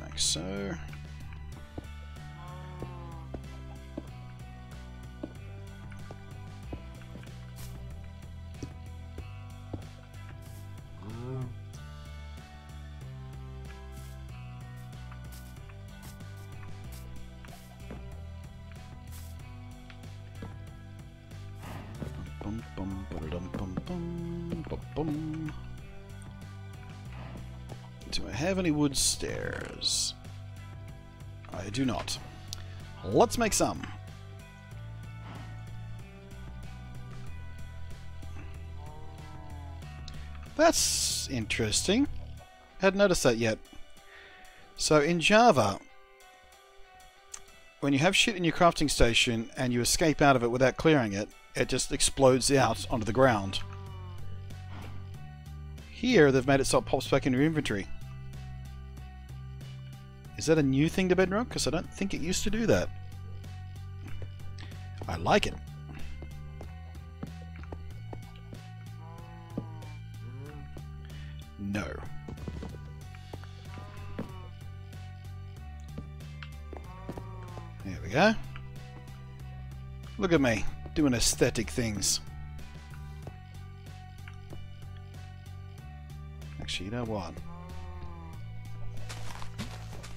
Like so. Bum bum bum bum bum bum bum. Do I have any wood stairs? I do not. Let's make some. That's interesting. Hadn't noticed that yet. So in Java, when you have shit in your crafting station and you escape out of it without clearing it, it just explodes out onto the ground. Here, they've made it so it pops back into your inventory. Is that a new thing to Bedrock? Because I don't think it used to do that. I like it. No. There we go. Look at me, doing aesthetic things. Actually, you know what?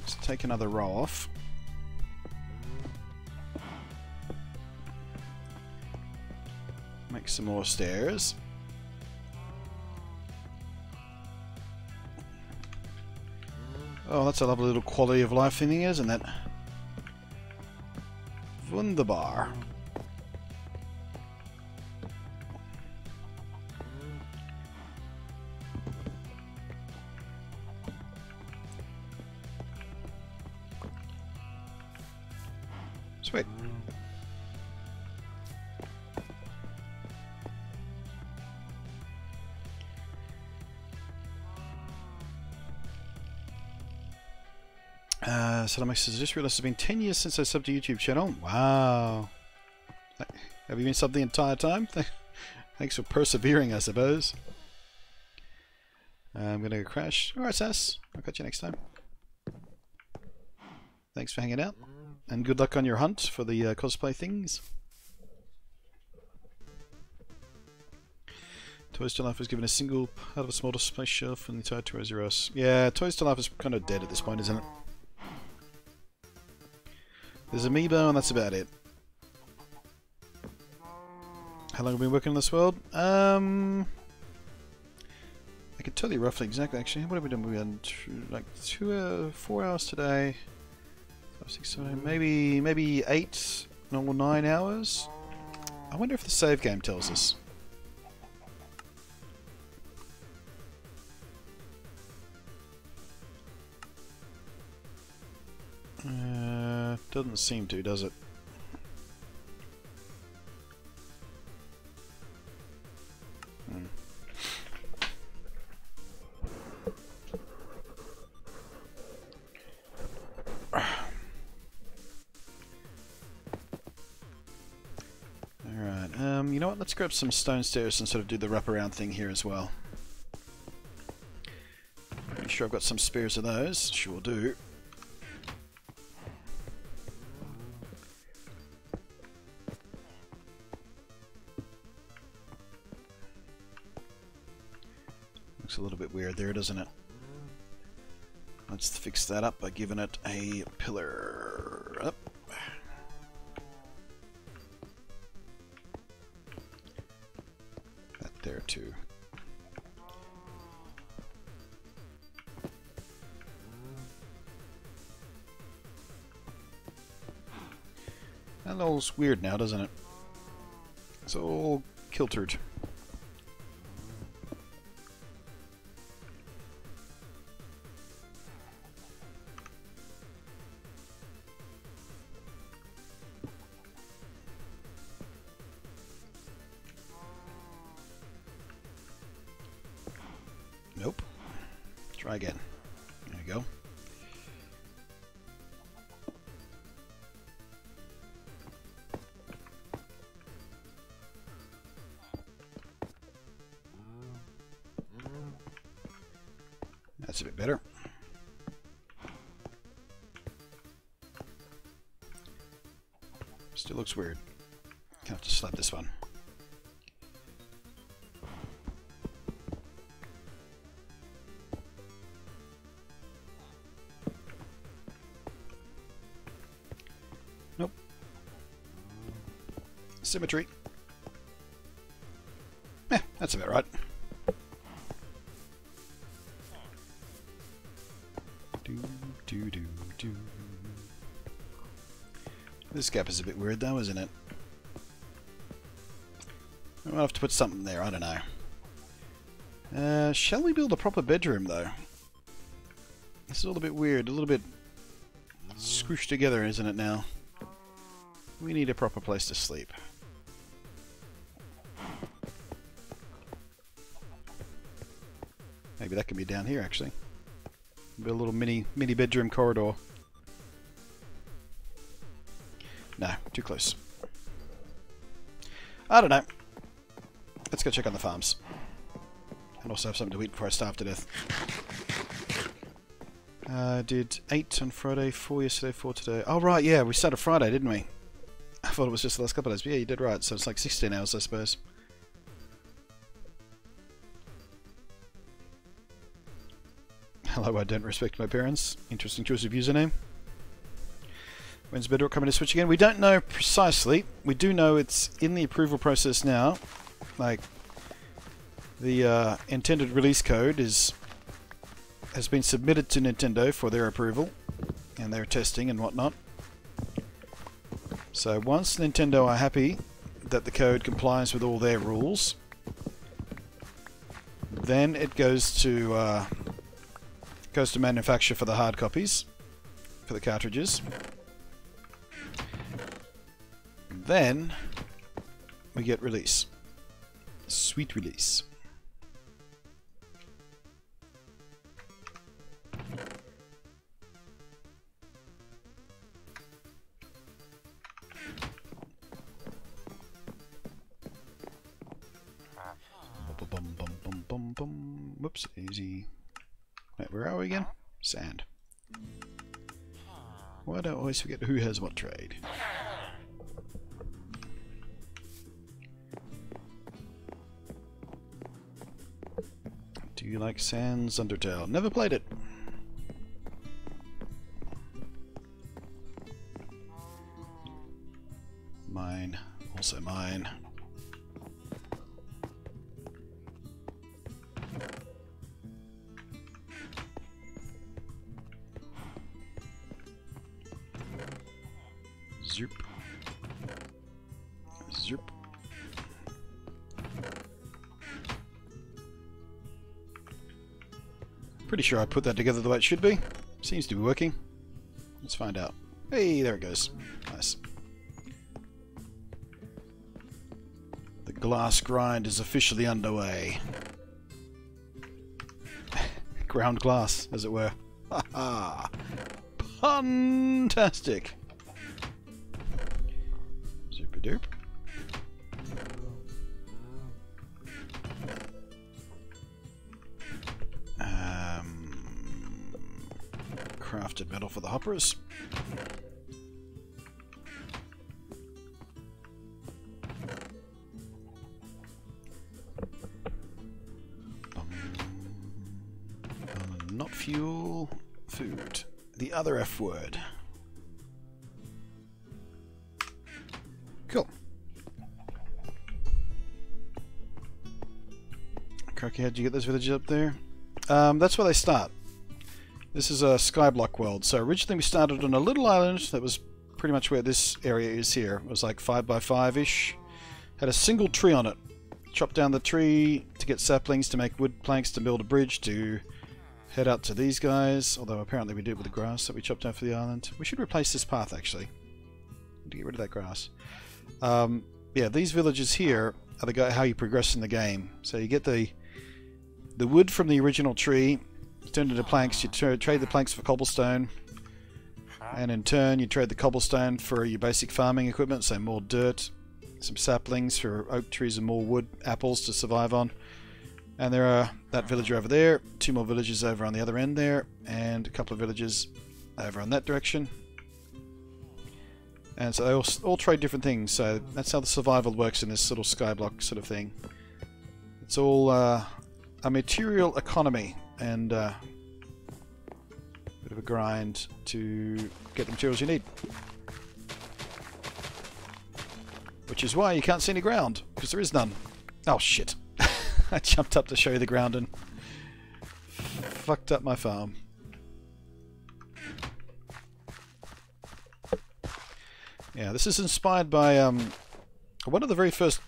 Let's take another row off. Make some more stairs. Oh, that's a lovely little quality of life thing, isn't it? Wunderbar. Salamex, I just realised it's been 10 years since I subbed to YouTube channel. Wow. Have you been subbed the entire time? Thanks for persevering, I suppose. I'm going to crash. Alright, Sass. I'll catch you next time. Thanks for hanging out. And good luck on your hunt for the cosplay things. Toys to Life was given a single part of a small display shelf in the entire Toys R Us. Yeah, Toys to Life is kind of dead at this point, isn't it? There's Amiibo and that's about it. How long have we been working on this world? I can tell you roughly exactly actually. What have we done? We've done like 4 hours today. 5, 6, 7, maybe 8 or 9 hours. I wonder if the save game tells us. Doesn't seem to, does it? Alright, you know what? Let's grab some stone stairs and sort of do the wraparound thing here as well. Pretty sure I've got some spares of those. Sure do. Looks a little bit weird there, doesn't it? Let's fix that up by giving it a pillar up. That there too. That looks weird now, doesn't it? It's all kiltered. Nope. Try again. There you go. That's a bit better. Still looks weird. Gonna have to slap this one. Nope. Symmetry. That's about right. Do. This gap is a bit weird though, isn't it? I might have to put something there, I don't know. Shall we build a proper bedroom though? It's a little bit weird, a little bit squished together, isn't it now? We need a proper place to sleep. Maybe that can be down here actually. Be a little mini bedroom corridor. No, too close. I don't know. Let's go check on the farms. And also have something to eat before I starve to death. Did 8 on Friday, 4 yesterday, 4 today. Oh right, yeah, we started Friday, didn't we? I thought it was just the last couple of days, but yeah, you did right. So it's like 16 hours, I suppose. Hello, I don't respect my parents. Interesting choice of username. When's Bedrock coming to Switch again? We don't know precisely. We do know it's in the approval process now. Like, the intended release code has been submitted to Nintendo for their approval and their testing and whatnot. So once Nintendo are happy that the code complies with all their rules, then it goes to manufacture for the hard copies, for the cartridges. Then we get release. Sweet release. bum. Whoops, easy. Wait, where are we again? Sand. Why do I always forget who has what trade? Do you like Sans Undertale? Never played it. Mine. Also mine. Zoop. Zoop. Pretty sure I put that together the way it should be. Seems to be working. Let's find out. Hey, there it goes. Nice. The glass grind is officially underway. Ground glass, as it were. Ha ha! Fantastic! Zoop-a-doop. Crafted metal for the hoppers. Not fuel, food. The other F word. Cool. Croaky, how'd you get those villages up there? That's where they start. This is a SkyBlock world. So originally we started on a little island that was pretty much where this area is here. It was like 5 by 5-ish. Had a single tree on it. Chopped down the tree to get saplings to make wood planks to build a bridge to head out to these guys. Although apparently we did with the grass that we chopped down for the island. We should replace this path actually. To get rid of that grass. Yeah, these villages here are how you progress in the game. So you get the wood from the original tree. You turn it into planks, you trade the planks for cobblestone, and in turn you trade the cobblestone for your basic farming equipment, so more dirt, some saplings for oak trees and more wood, apples to survive on. And there are that villager over there, 2 more villages over on the other end there, and a couple of villages over on that direction. And so they all trade different things, so that's how the survival works in this little skyblock sort of thing. It's all a material economy. And bit of a grind to get the materials you need. Which is why you can't see any ground, because there is none. Oh shit. I jumped up to show you the ground and fucked up my farm. Yeah, this is inspired by one of the very first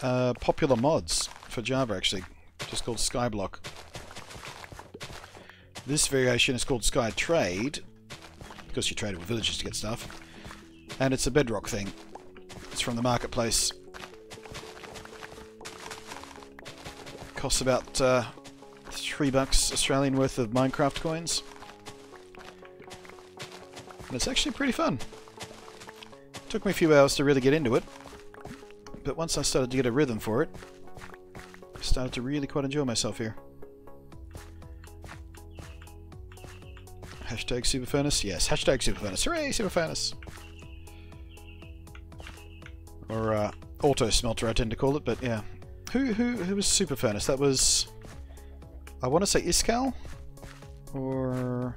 popular mods for Java actually, just called SkyBlock. This variation is called Sky Trade, because you trade it with villagers to get stuff, and it's a Bedrock thing. It's from the marketplace. Costs about $3 Australian worth of Minecraft coins, and it's actually pretty fun. Took me a few hours to really get into it, but once I started to get a rhythm for it, I started to really quite enjoy myself here. Hashtag Super Furnace? Yes, hashtag Super Furnace. Hooray, Super Furnace! Or Auto Smelter, I tend to call it, but yeah. Who was Super Furnace? That was, I want to say Iskal? Or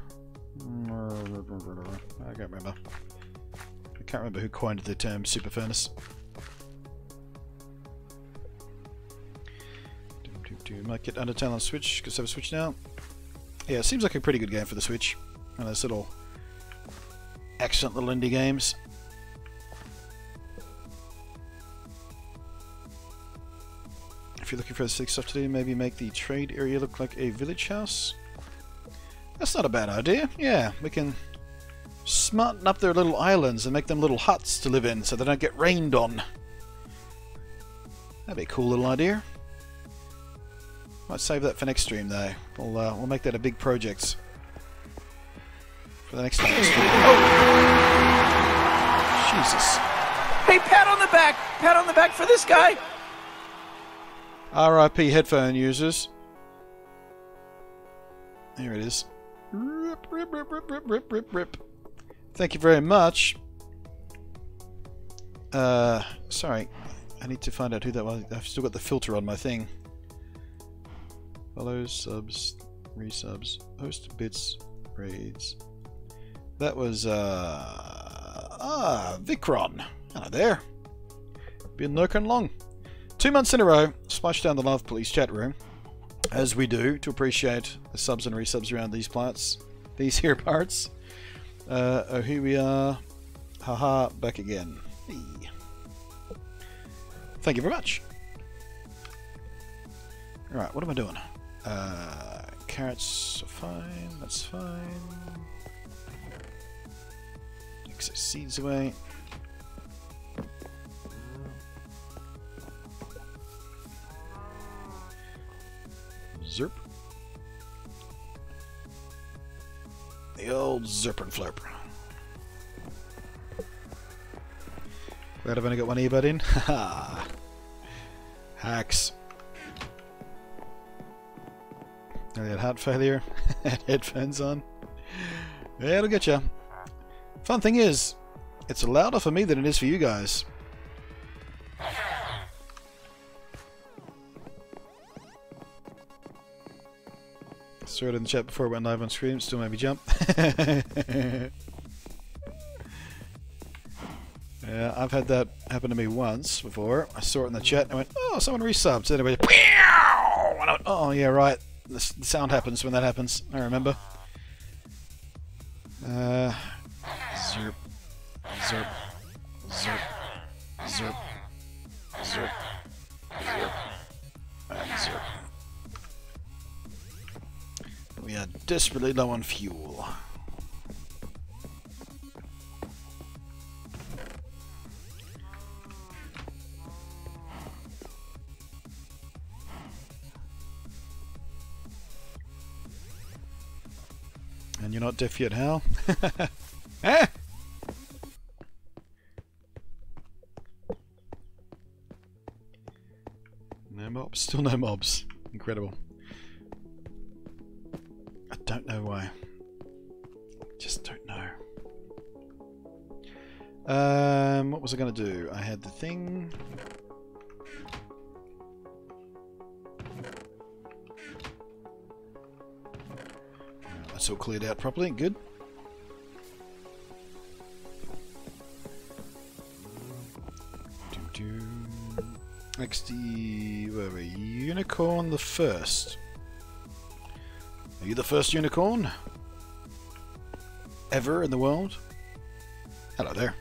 I can't remember. I can't remember who coined the term Super Furnace. Might get Undertale on Switch, because I have a Switch now. Yeah, it seems like a pretty good game for the Switch. One of those little excellent little indie games. If you're looking for the 6 stuff to do, maybe make the trade area look like a village house. That's not a bad idea. Yeah, we can smarten up their little islands and make them little huts to live in so they don't get rained on. That'd be a cool little idea. Might save that for next stream though. We'll make that a big project for the next time. Oh! Jesus. Hey, pat on the back! Pat on the back for this guy! RIP headphone users. Here it is. Rip, rip, rip, rip, rip, rip, rip, rip. Thank you very much. Sorry. I need to find out who that was. I've still got the filter on my thing. Follows, subs, resubs, host, bits, raids. That was, Vicron. Hello there. Been lurking long. 2 months in a row, splash down the Love Police chat room. As we do, to appreciate the subs and resubs around these parts. These here parts. Oh, here we are. Haha, back again. Hey. Thank you very much. Alright, what am I doing? Carrots are fine, that's fine. Take some seeds away. Zerp. The old Zerp and Flurp. Glad I've only got one earbud in. Haha. Hacks. I had heart failure. Had headphones on. Yeah, it'll get you. Fun thing is, it's louder for me than it is for you guys. Saw it in the chat before it went live on stream. Still made me jump. Yeah, I've had that happen to me once before. I saw it in the chat and I went, oh, someone resubbed. So anyway, oh, yeah, right. The sound happens when that happens. I remember. Zerp. Zerp. Zerp. Zerp. Zerp. Zerp. And zerp. We are desperately low on fuel. And you're not deaf yet, Hal? Ah! No mobs. Still no mobs. Incredible. I don't know why. Just don't know. What was I going to do? I had the thing. That's all cleared out properly. Good. XD, where are we? Unicorn the first. Are you the first unicorn ever in the world? Hello there.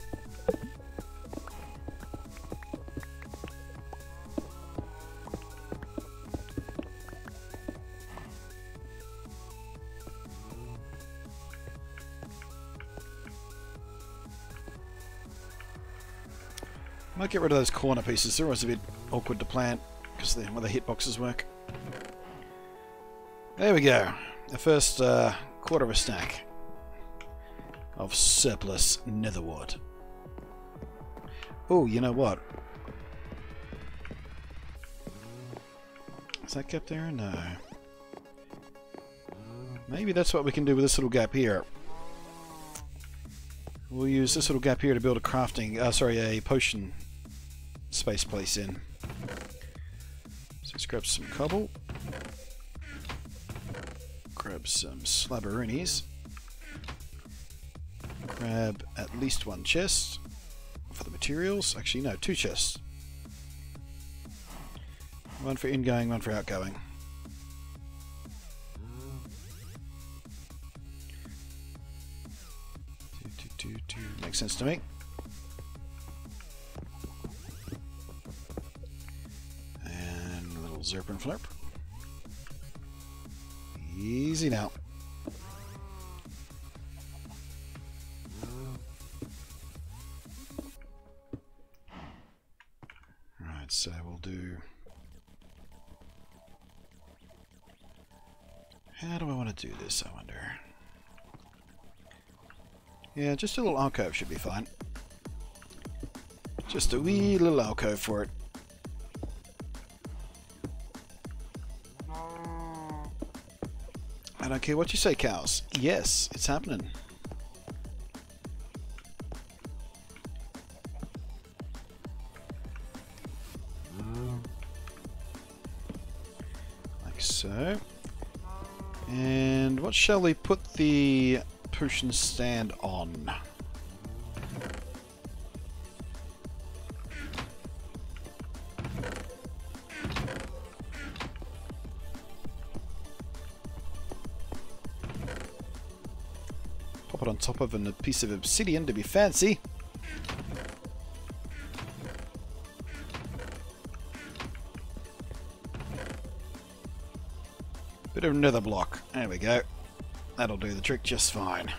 Might get rid of those corner pieces. They're always a bit awkward to plant because of where the hitboxes work. There we go. The first quarter of a stack of surplus netherwort. Oh, you know what? Is that kept there? No. Maybe that's what we can do with this little gap here. We'll use this little gap here to build a crafting, a potion space place in. So let's grab some cobble. Grab some slabberoonies. Grab at least one chest for the materials. Actually, no, 2 chests. One for ingoing, one for outgoing. Two. Makes sense to me. And a little zerp and flurp. Easy now. Right, so we'll do... How do I want to do this, I wonder? Yeah, just a little alcove should be fine. Just a wee little alcove for it. I don't care what you say, cows. Yes, it's happening. Like so. And what shall we put the potion stand on? Pop it on top of a piece of obsidian to be fancy. Bit of nether block. There we go. That'll do the trick just fine.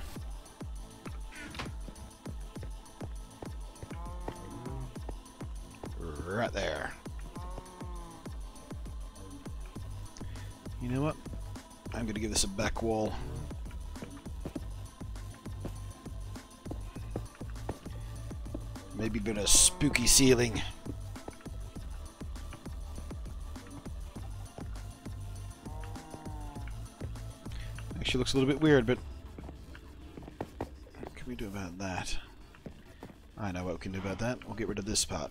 Right there. You know what? I'm going to give this a back wall. Maybe a bit of spooky ceiling. Actually looks a little bit weird, but what can we do about that? I know what we can do about that. We'll get rid of this part.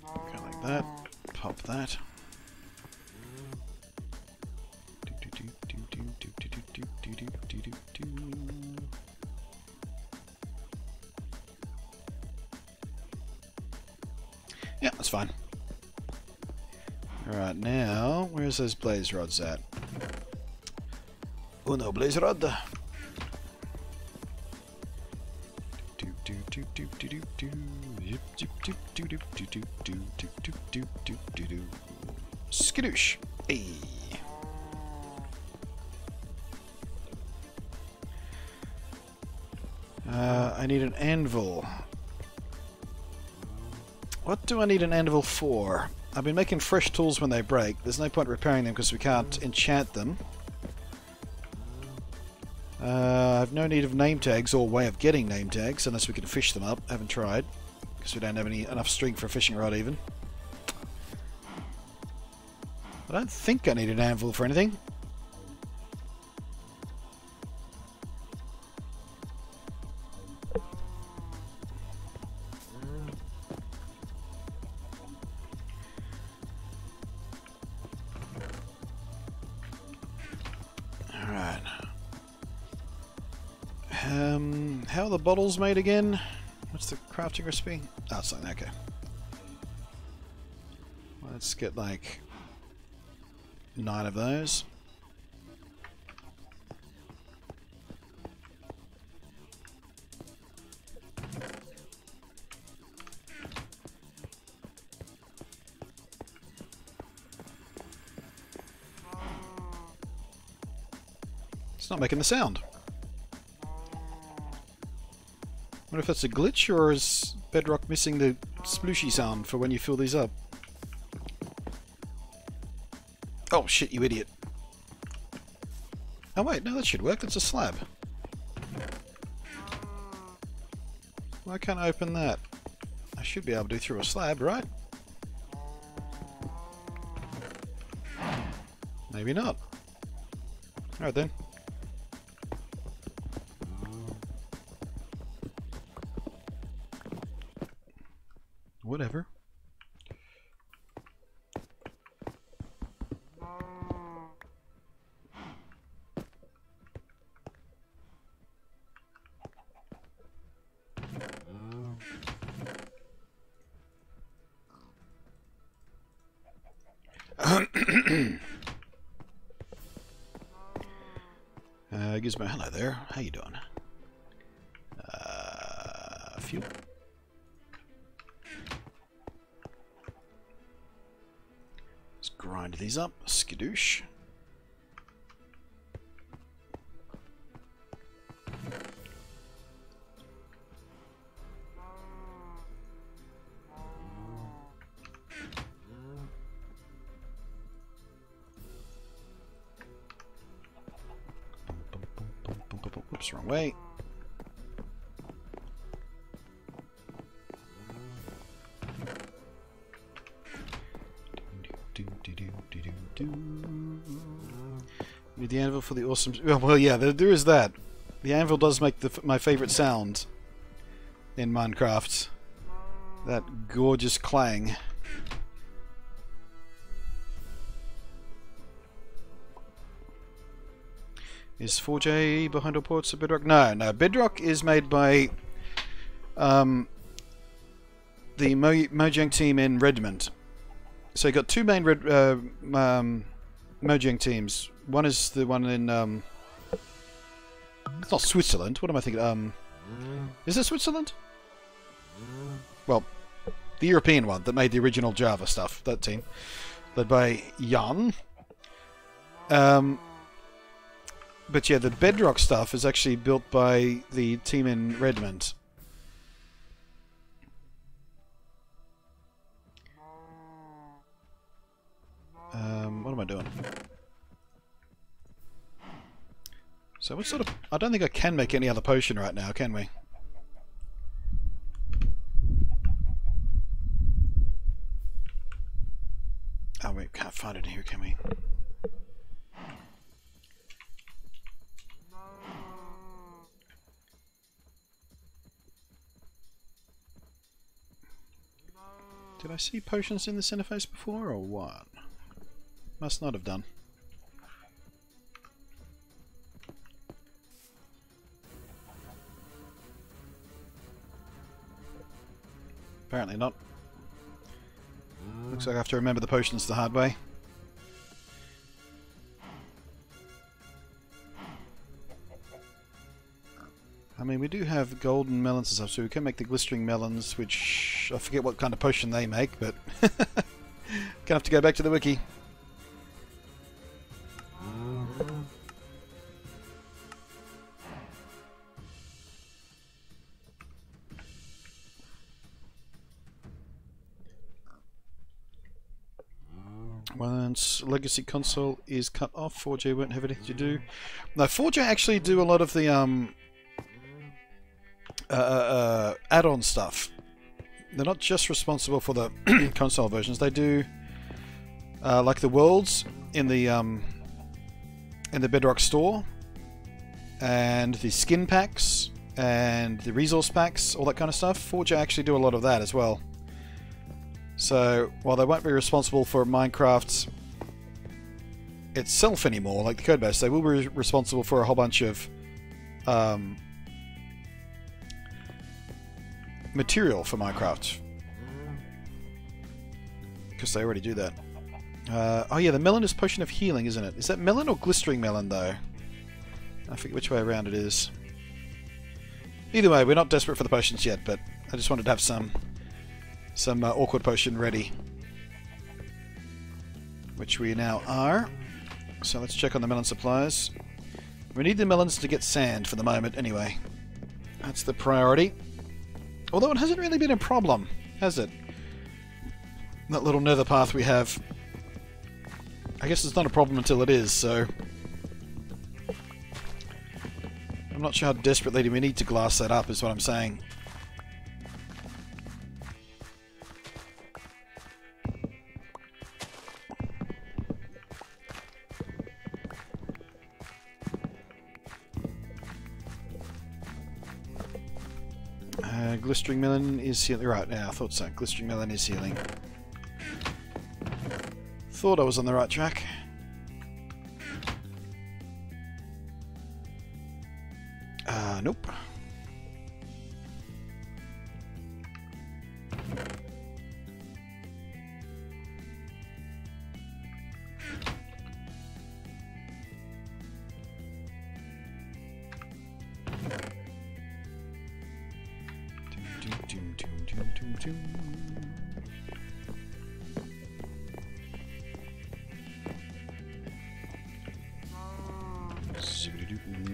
Kind of like that. Pop that. Yeah, that's fine. Alright, now, where's those blaze rods at? Oh no, blaze rod! Skadoosh! Hey! I need an anvil. What do I need an anvil for? I've been making fresh tools when they break. There's no point repairing them because we can't enchant them. I've no need of name tags or way of getting name tags unless we can fish them up. Haven't tried because we don't have enough string for a fishing rod even. I don't think I need an anvil for anything. How are the bottles made again? What's the crafting recipe? Oh, it's like, okay. Let's get like 9 of those. It's not making the sound. I wonder if that's a glitch, or is Bedrock missing the splooshy sound for when you fill these up? Oh shit, you idiot. Oh wait, no, that should work. That's a slab. Why can't I open that? I should be able to do through a slab, right? Maybe not. Alright then. Whatever. Gizmo, hello there. How you doing? Fuel. Let's grind these up. Skadoosh. Whoops, wrong way. Need the anvil for the awesome... Well, yeah, there is that. The anvil does make my favourite sound in Minecraft. That gorgeous clang. Is 4J behind all ports of Bedrock? No, no. Bedrock is made by the Mojang team in Redmond. So you got two main Mojang teams. One is the one in it's not Switzerland. What am I thinking? Is it Switzerland? Well, the European one that made the original Java stuff. That team, led by Jan. But yeah, the Bedrock stuff is actually built by the team in Redmond. What am I doing? So what sort of... I don't think I can make any other potion right now, can we? Oh, we can't find it here, can we? Did I see potions in this interface before, or what? Must not have done. Apparently not. Looks like I have to remember the potions the hard way. I mean, we do have golden melons and stuff, so we can make the glistering melons, which I forget what kind of potion they make, but gonna have to go back to the wiki. Once legacy console is cut off, 4J won't have anything to do. No, 4J actually do a lot of the add-on stuff. They're not just responsible for the console versions. They do like the worlds in the Bedrock store, and the skin packs and the resource packs, all that kind of stuff. 4J actually do a lot of that as well. So while they won't be responsible for Minecraft itself anymore, like the codebase, they will be responsible for a whole bunch of material for Minecraft, because they already do that. Oh yeah, the melon is potion of healing, isn't it? Is that melon or glistering melon though? I forget which way around it is. Either way, we're not desperate for the potions yet, but I just wanted to have some awkward potion ready, which we now are. So let's check on the melon supplies. We need the melons to get sand for the moment anyway. That's the priority. Although it hasn't really been a problem, has it? That little nether path we have. I guess it's not a problem until it is, so... I'm not sure how desperately we need to glass that up, is what I'm saying. Glistering melon is healing. Right, now I thought so. Glistering melon is healing. Thought I was on the right track. Nope.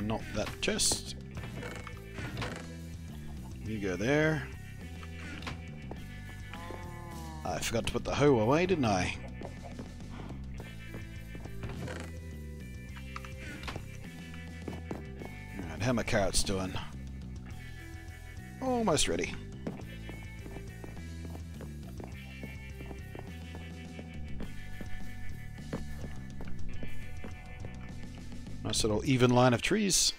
Not that chest. You go there. I forgot to put the hoe away, didn't I? Alright, how are my carrots doing? Almost ready. Nice little even line of trees.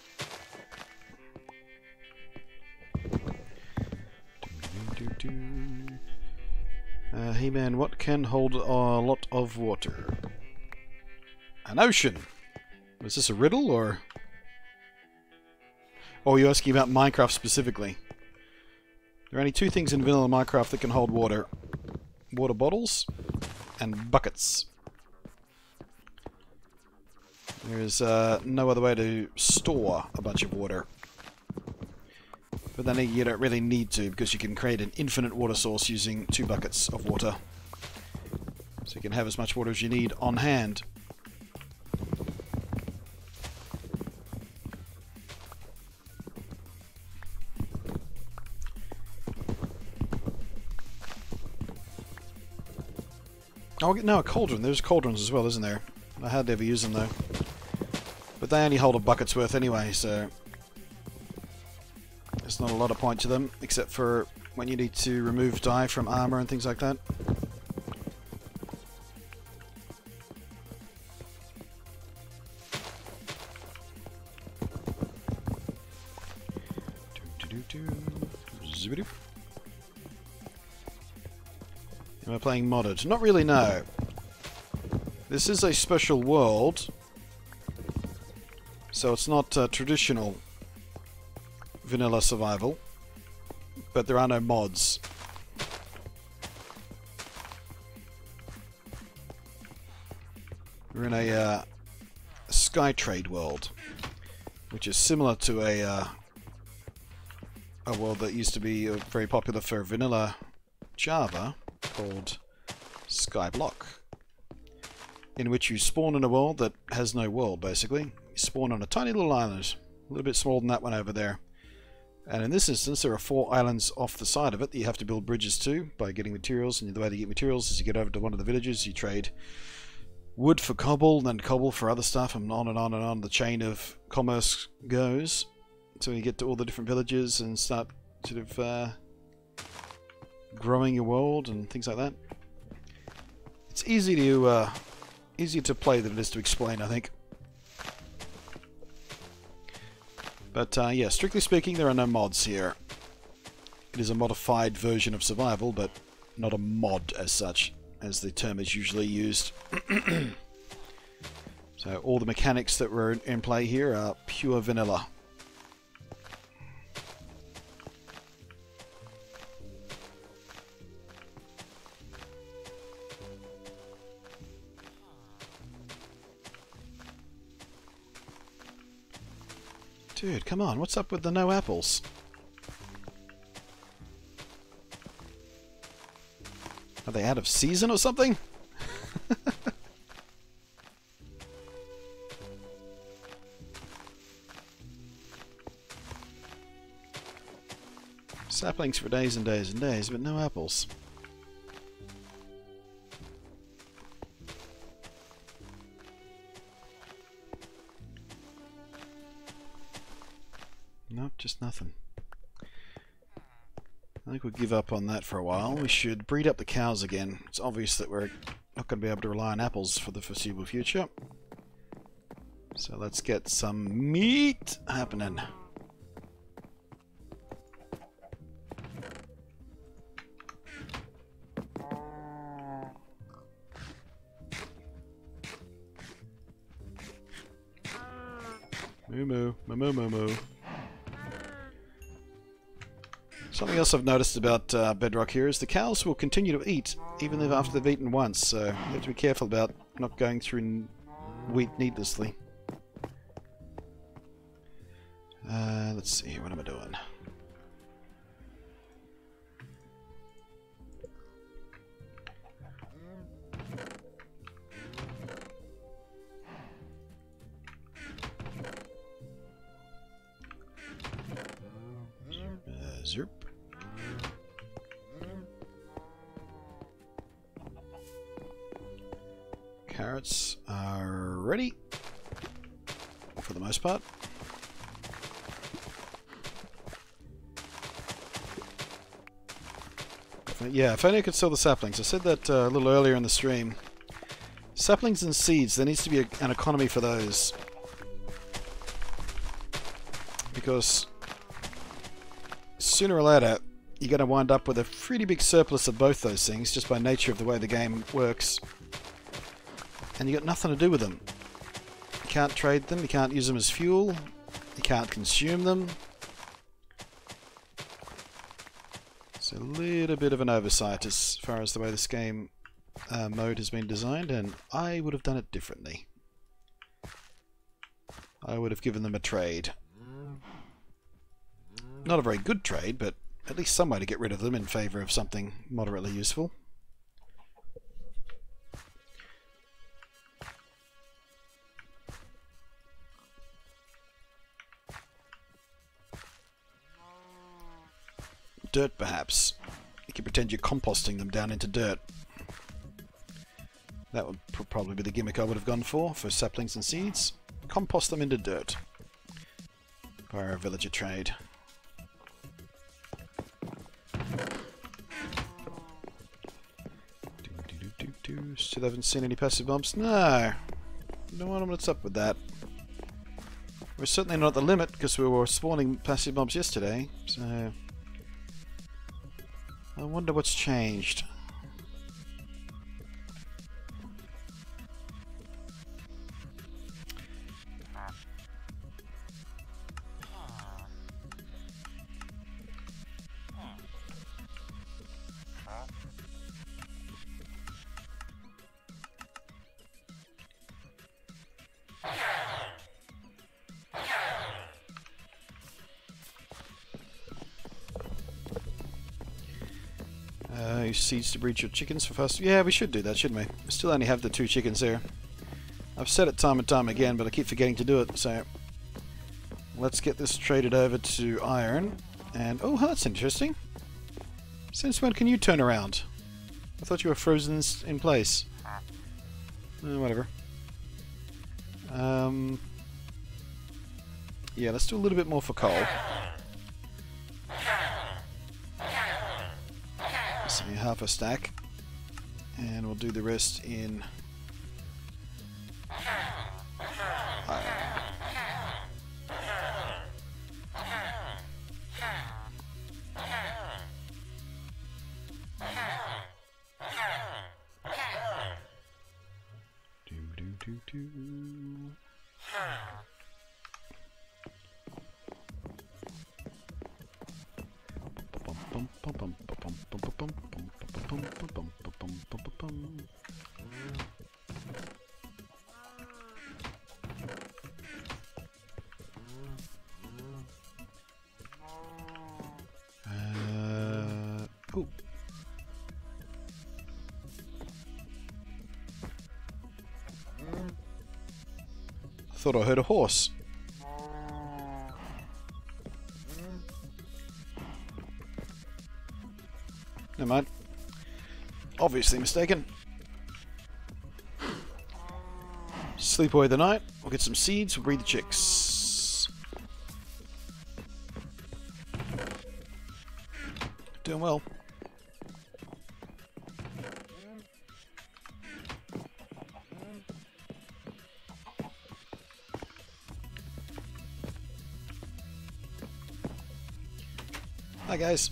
Hey man, what can hold a lot of water? An ocean! Was this a riddle, or... Oh, you're asking about Minecraft specifically. There are only two things in vanilla Minecraft that can hold water. Water bottles and buckets. There is no other way to store a bunch of water. But then you don't really need to, because you can create an infinite water source using 2 buckets of water. So you can have as much water as you need on hand. Oh, no, a cauldron. There's cauldrons as well, isn't there? I hardly ever use them, though. But they only hold a bucket's worth anyway, so... there's not a lot of point to them, except for when you need to remove dye from armor and things like that. Am I playing modded? Not really, no. This is a special world, so it's not traditional vanilla survival, but there are no mods. We're in a sky trade world, which is similar to a world that used to be very popular for vanilla Java, called SkyBlock, in which you spawn in a world that has no world, basically. You spawn on a tiny little island, a little bit smaller than that one over there. And in this instance, there are 4 islands off the side of it that you have to build bridges to by getting materials. And the way to get materials is you get over to one of the villages, you trade wood for cobble, then cobble for other stuff, and on and on and on the chain of commerce goes. So you get to all the different villages and start sort of growing your world and things like that. It's easier to play than it is to explain, I think. But yeah, strictly speaking, there are no mods here. It is a modified version of survival, but not a mod as such, as the term is usually used. So all the mechanics that were in play here are pure vanilla. Dude, come on, what's up with the no apples? Are they out of season or something? Saplings for days and days and days, but no apples. Nope, just nothing. I think we'll give up on that for a while. We should breed up the cows again. It's obvious that we're not going to be able to rely on apples for the foreseeable future. So let's get some meat happening. Moo moo, moo moo moo moo. Something else I've noticed about Bedrock here is the cows will continue to eat even if after they've eaten once, so you have to be careful about not going through wheat needlessly. Let's see, what am I doing? Zerp. Carrots are ready for the most part. Yeah, if only I could sell the saplings. I said that a little earlier in the stream. Saplings and seeds, there needs to be an economy for those. because sooner or later you're going to wind up with a pretty big surplus of both those things just by nature of the way the game works, and you got nothing to do with them. You can't trade them, you can't use them as fuel, you can't consume them. It's a little bit of an oversight as far as the way this game mode has been designed, and I would have done it differently. I would have given them a trade. Not a very good trade, but at least some way to get rid of them in favour of something moderately useful. Dirt, perhaps. You can pretend you're composting them down into dirt. That would probably be the gimmick I would have gone for saplings and seeds. Compost them into dirt via a villager trade. Still haven't seen any passive bombs? No. No one knows what's up with that. We're certainly not at the limit because we were spawning passive bombs yesterday, so I wonder what's changed. Use seeds to breed your chickens for fast. Yeah, we should do that, shouldn't we? We still only have the 2 chickens there. I've said it time and time again, but I keep forgetting to do it, so let's get this traded over to iron. And oh, that's interesting. Since when can you turn around? I thought you were frozen in place. Whatever. Yeah, let's do a little bit more for coal. So half a stack, and we'll do the rest in iron. Ooh. Thought I heard a horse. Never mind. Obviously mistaken. Sleep away the night. We'll get some seeds. We'll breed the chicks. Doing well. Hi guys.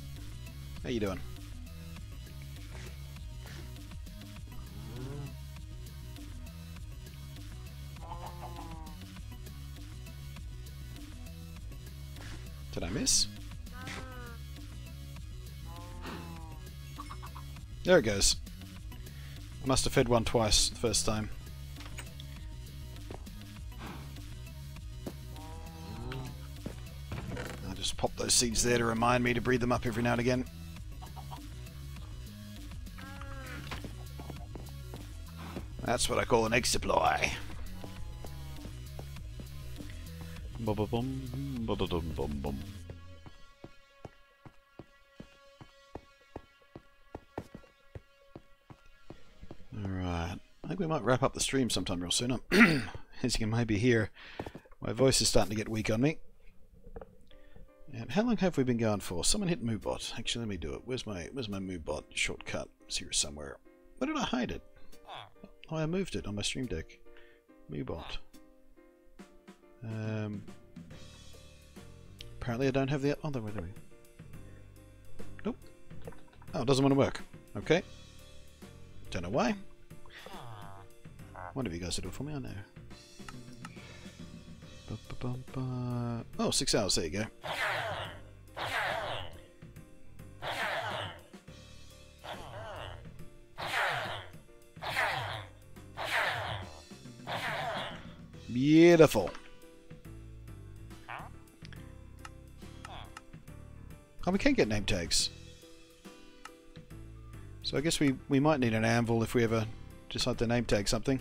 How you doing? Did I miss? There it goes. I must have fed one twice the first time. I'll just pop those seeds there to remind me to breed them up every now and again. That's what I call an egg supply. Ba-ba-bum, ba-da-dum-bum-bum. Alright, I think we might wrap up the stream sometime real soon. As you can maybe hear, my voice is starting to get weak on me. And how long have we been going for? Someone hit MoveBot. Actually, let me do it. Where's my MoveBot shortcut? It's here somewhere. Where did I hide it? Oh, I moved it on my stream deck. MoveBot. Apparently I don't have the other way. Nope. Oh, it doesn't want to work. Okay. Don't know why. One of you guys will do it for me, I know. Oh, 6 hours, there you go. Beautiful. Oh, we can get name tags. So I guess we might need an anvil if we ever decide to name tag something.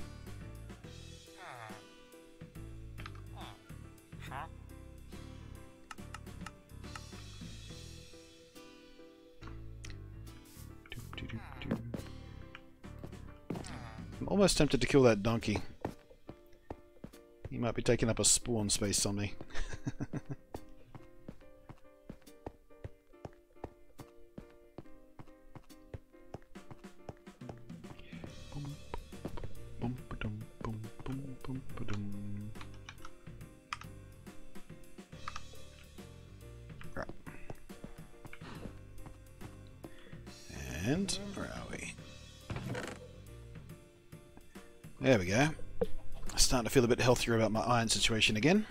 I'm almost tempted to kill that donkey. He might be taking up a spawn space on me. Right. And where are we? There we go. Starting to feel a bit healthier about my iron situation again.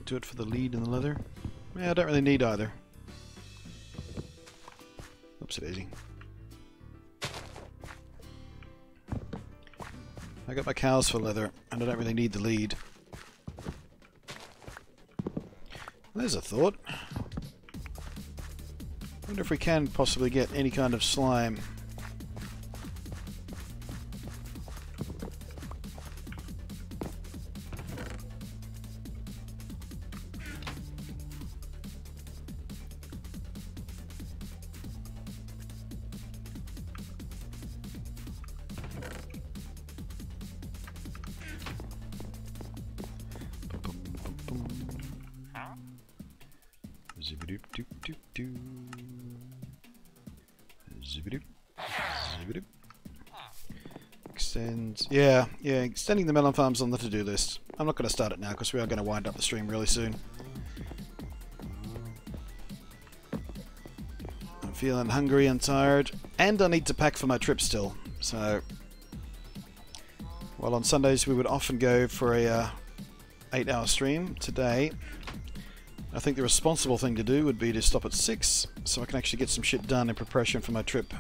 Do it for the lead and the leather. Yeah, I don't really need either. Oops, daisy. I got my cows for leather, and I don't really need the lead. There's a thought. I wonder if we can possibly get any kind of slime. Yeah, extending the melon farms on the to-do list. I'm not going to start it now because we are going to wind up the stream really soon. I'm feeling hungry and tired, and I need to pack for my trip still. So, while on Sundays we would often go for a 8-hour stream, today I think the responsible thing to do would be to stop at 6 so I can actually get some shit done in preparation for my trip.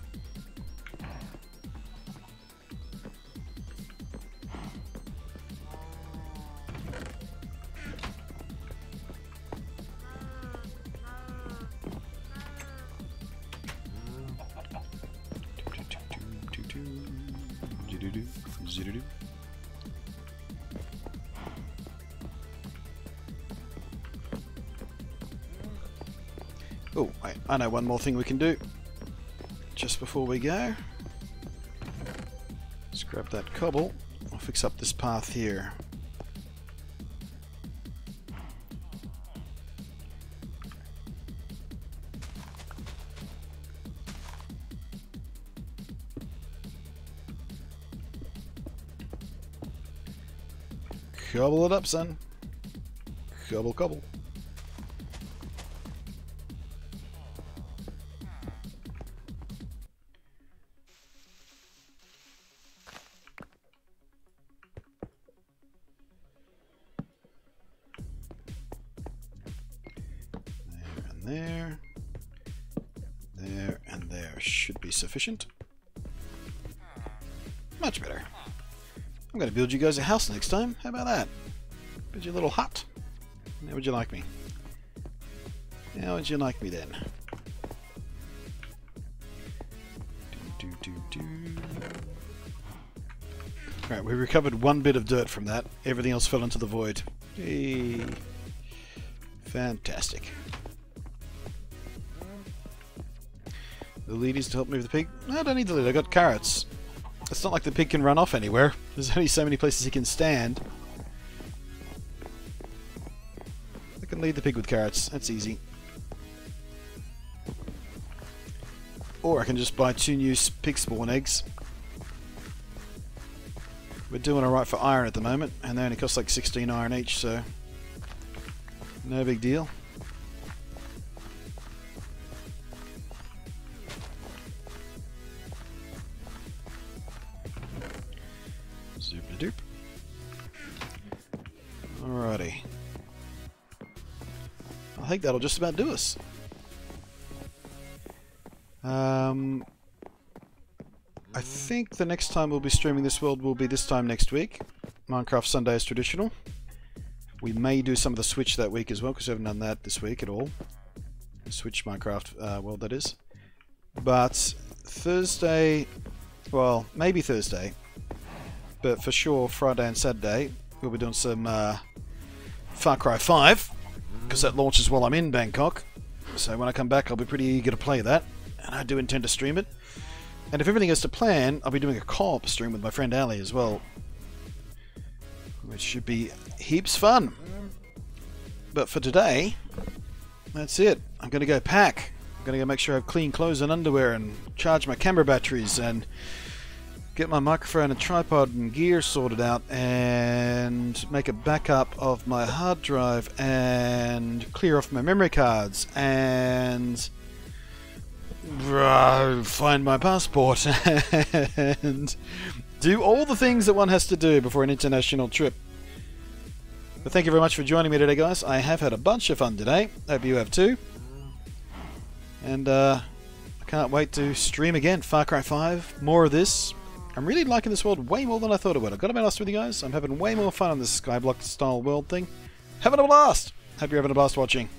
Oh, wait, I know one more thing we can do just before we go. Let's grab that cobble. I'll fix up this path here. Cobble it up, son. Cobble, cobble. There, there, and there should be sufficient. Much better. I'm going to build you guys a house next time. How about that? Build you a little hut. How would you like me? How would you like me then? Right, we recovered one bit of dirt from that. Everything else fell into the void. Hey. Fantastic. The lead is to help move the pig. No, I don't need the lead. I got carrots. It's not like the pig can run off anywhere. There's only so many places he can stand. I can lead the pig with carrots. That's easy. Or I can just buy 2 new pig spawn eggs. We're doing alright for iron at the moment, and they only cost like 16 iron each, so no big deal. Zoop-a-doop. Alrighty. I think that'll just about do us. I think the next time we'll be streaming this world will be this time next week. Minecraft Sunday is traditional. We may do some of the Switch that week as well, because we haven't done that this week at all. Switch Minecraft world, that is. But Thursday, well, maybe Thursday, but for sure Friday and Saturday, we'll be doing some Far Cry 5, because that launches while I'm in Bangkok. So when I come back, I'll be pretty eager to play that, and I do intend to stream it. And if everything goes to plan, I'll be doing a co-op stream with my friend Ali as well, which should be heaps fun. But for today, that's it. I'm going to go pack. I'm going to go make sure I have clean clothes and underwear and charge my camera batteries and get my microphone and tripod and gear sorted out and make a backup of my hard drive and clear off my memory cards and find my passport and do all the things that one has to do before an international trip. But thank you very much for joining me today, guys. I have had a bunch of fun today. Hope you have too. And I can't wait to stream again. Far Cry 5, more of this. I'm really liking this world way more than I thought I would. I've got to be honest with you guys. I'm having way more fun on this SkyBlock style world thing. Having a blast! Hope you're having a blast watching.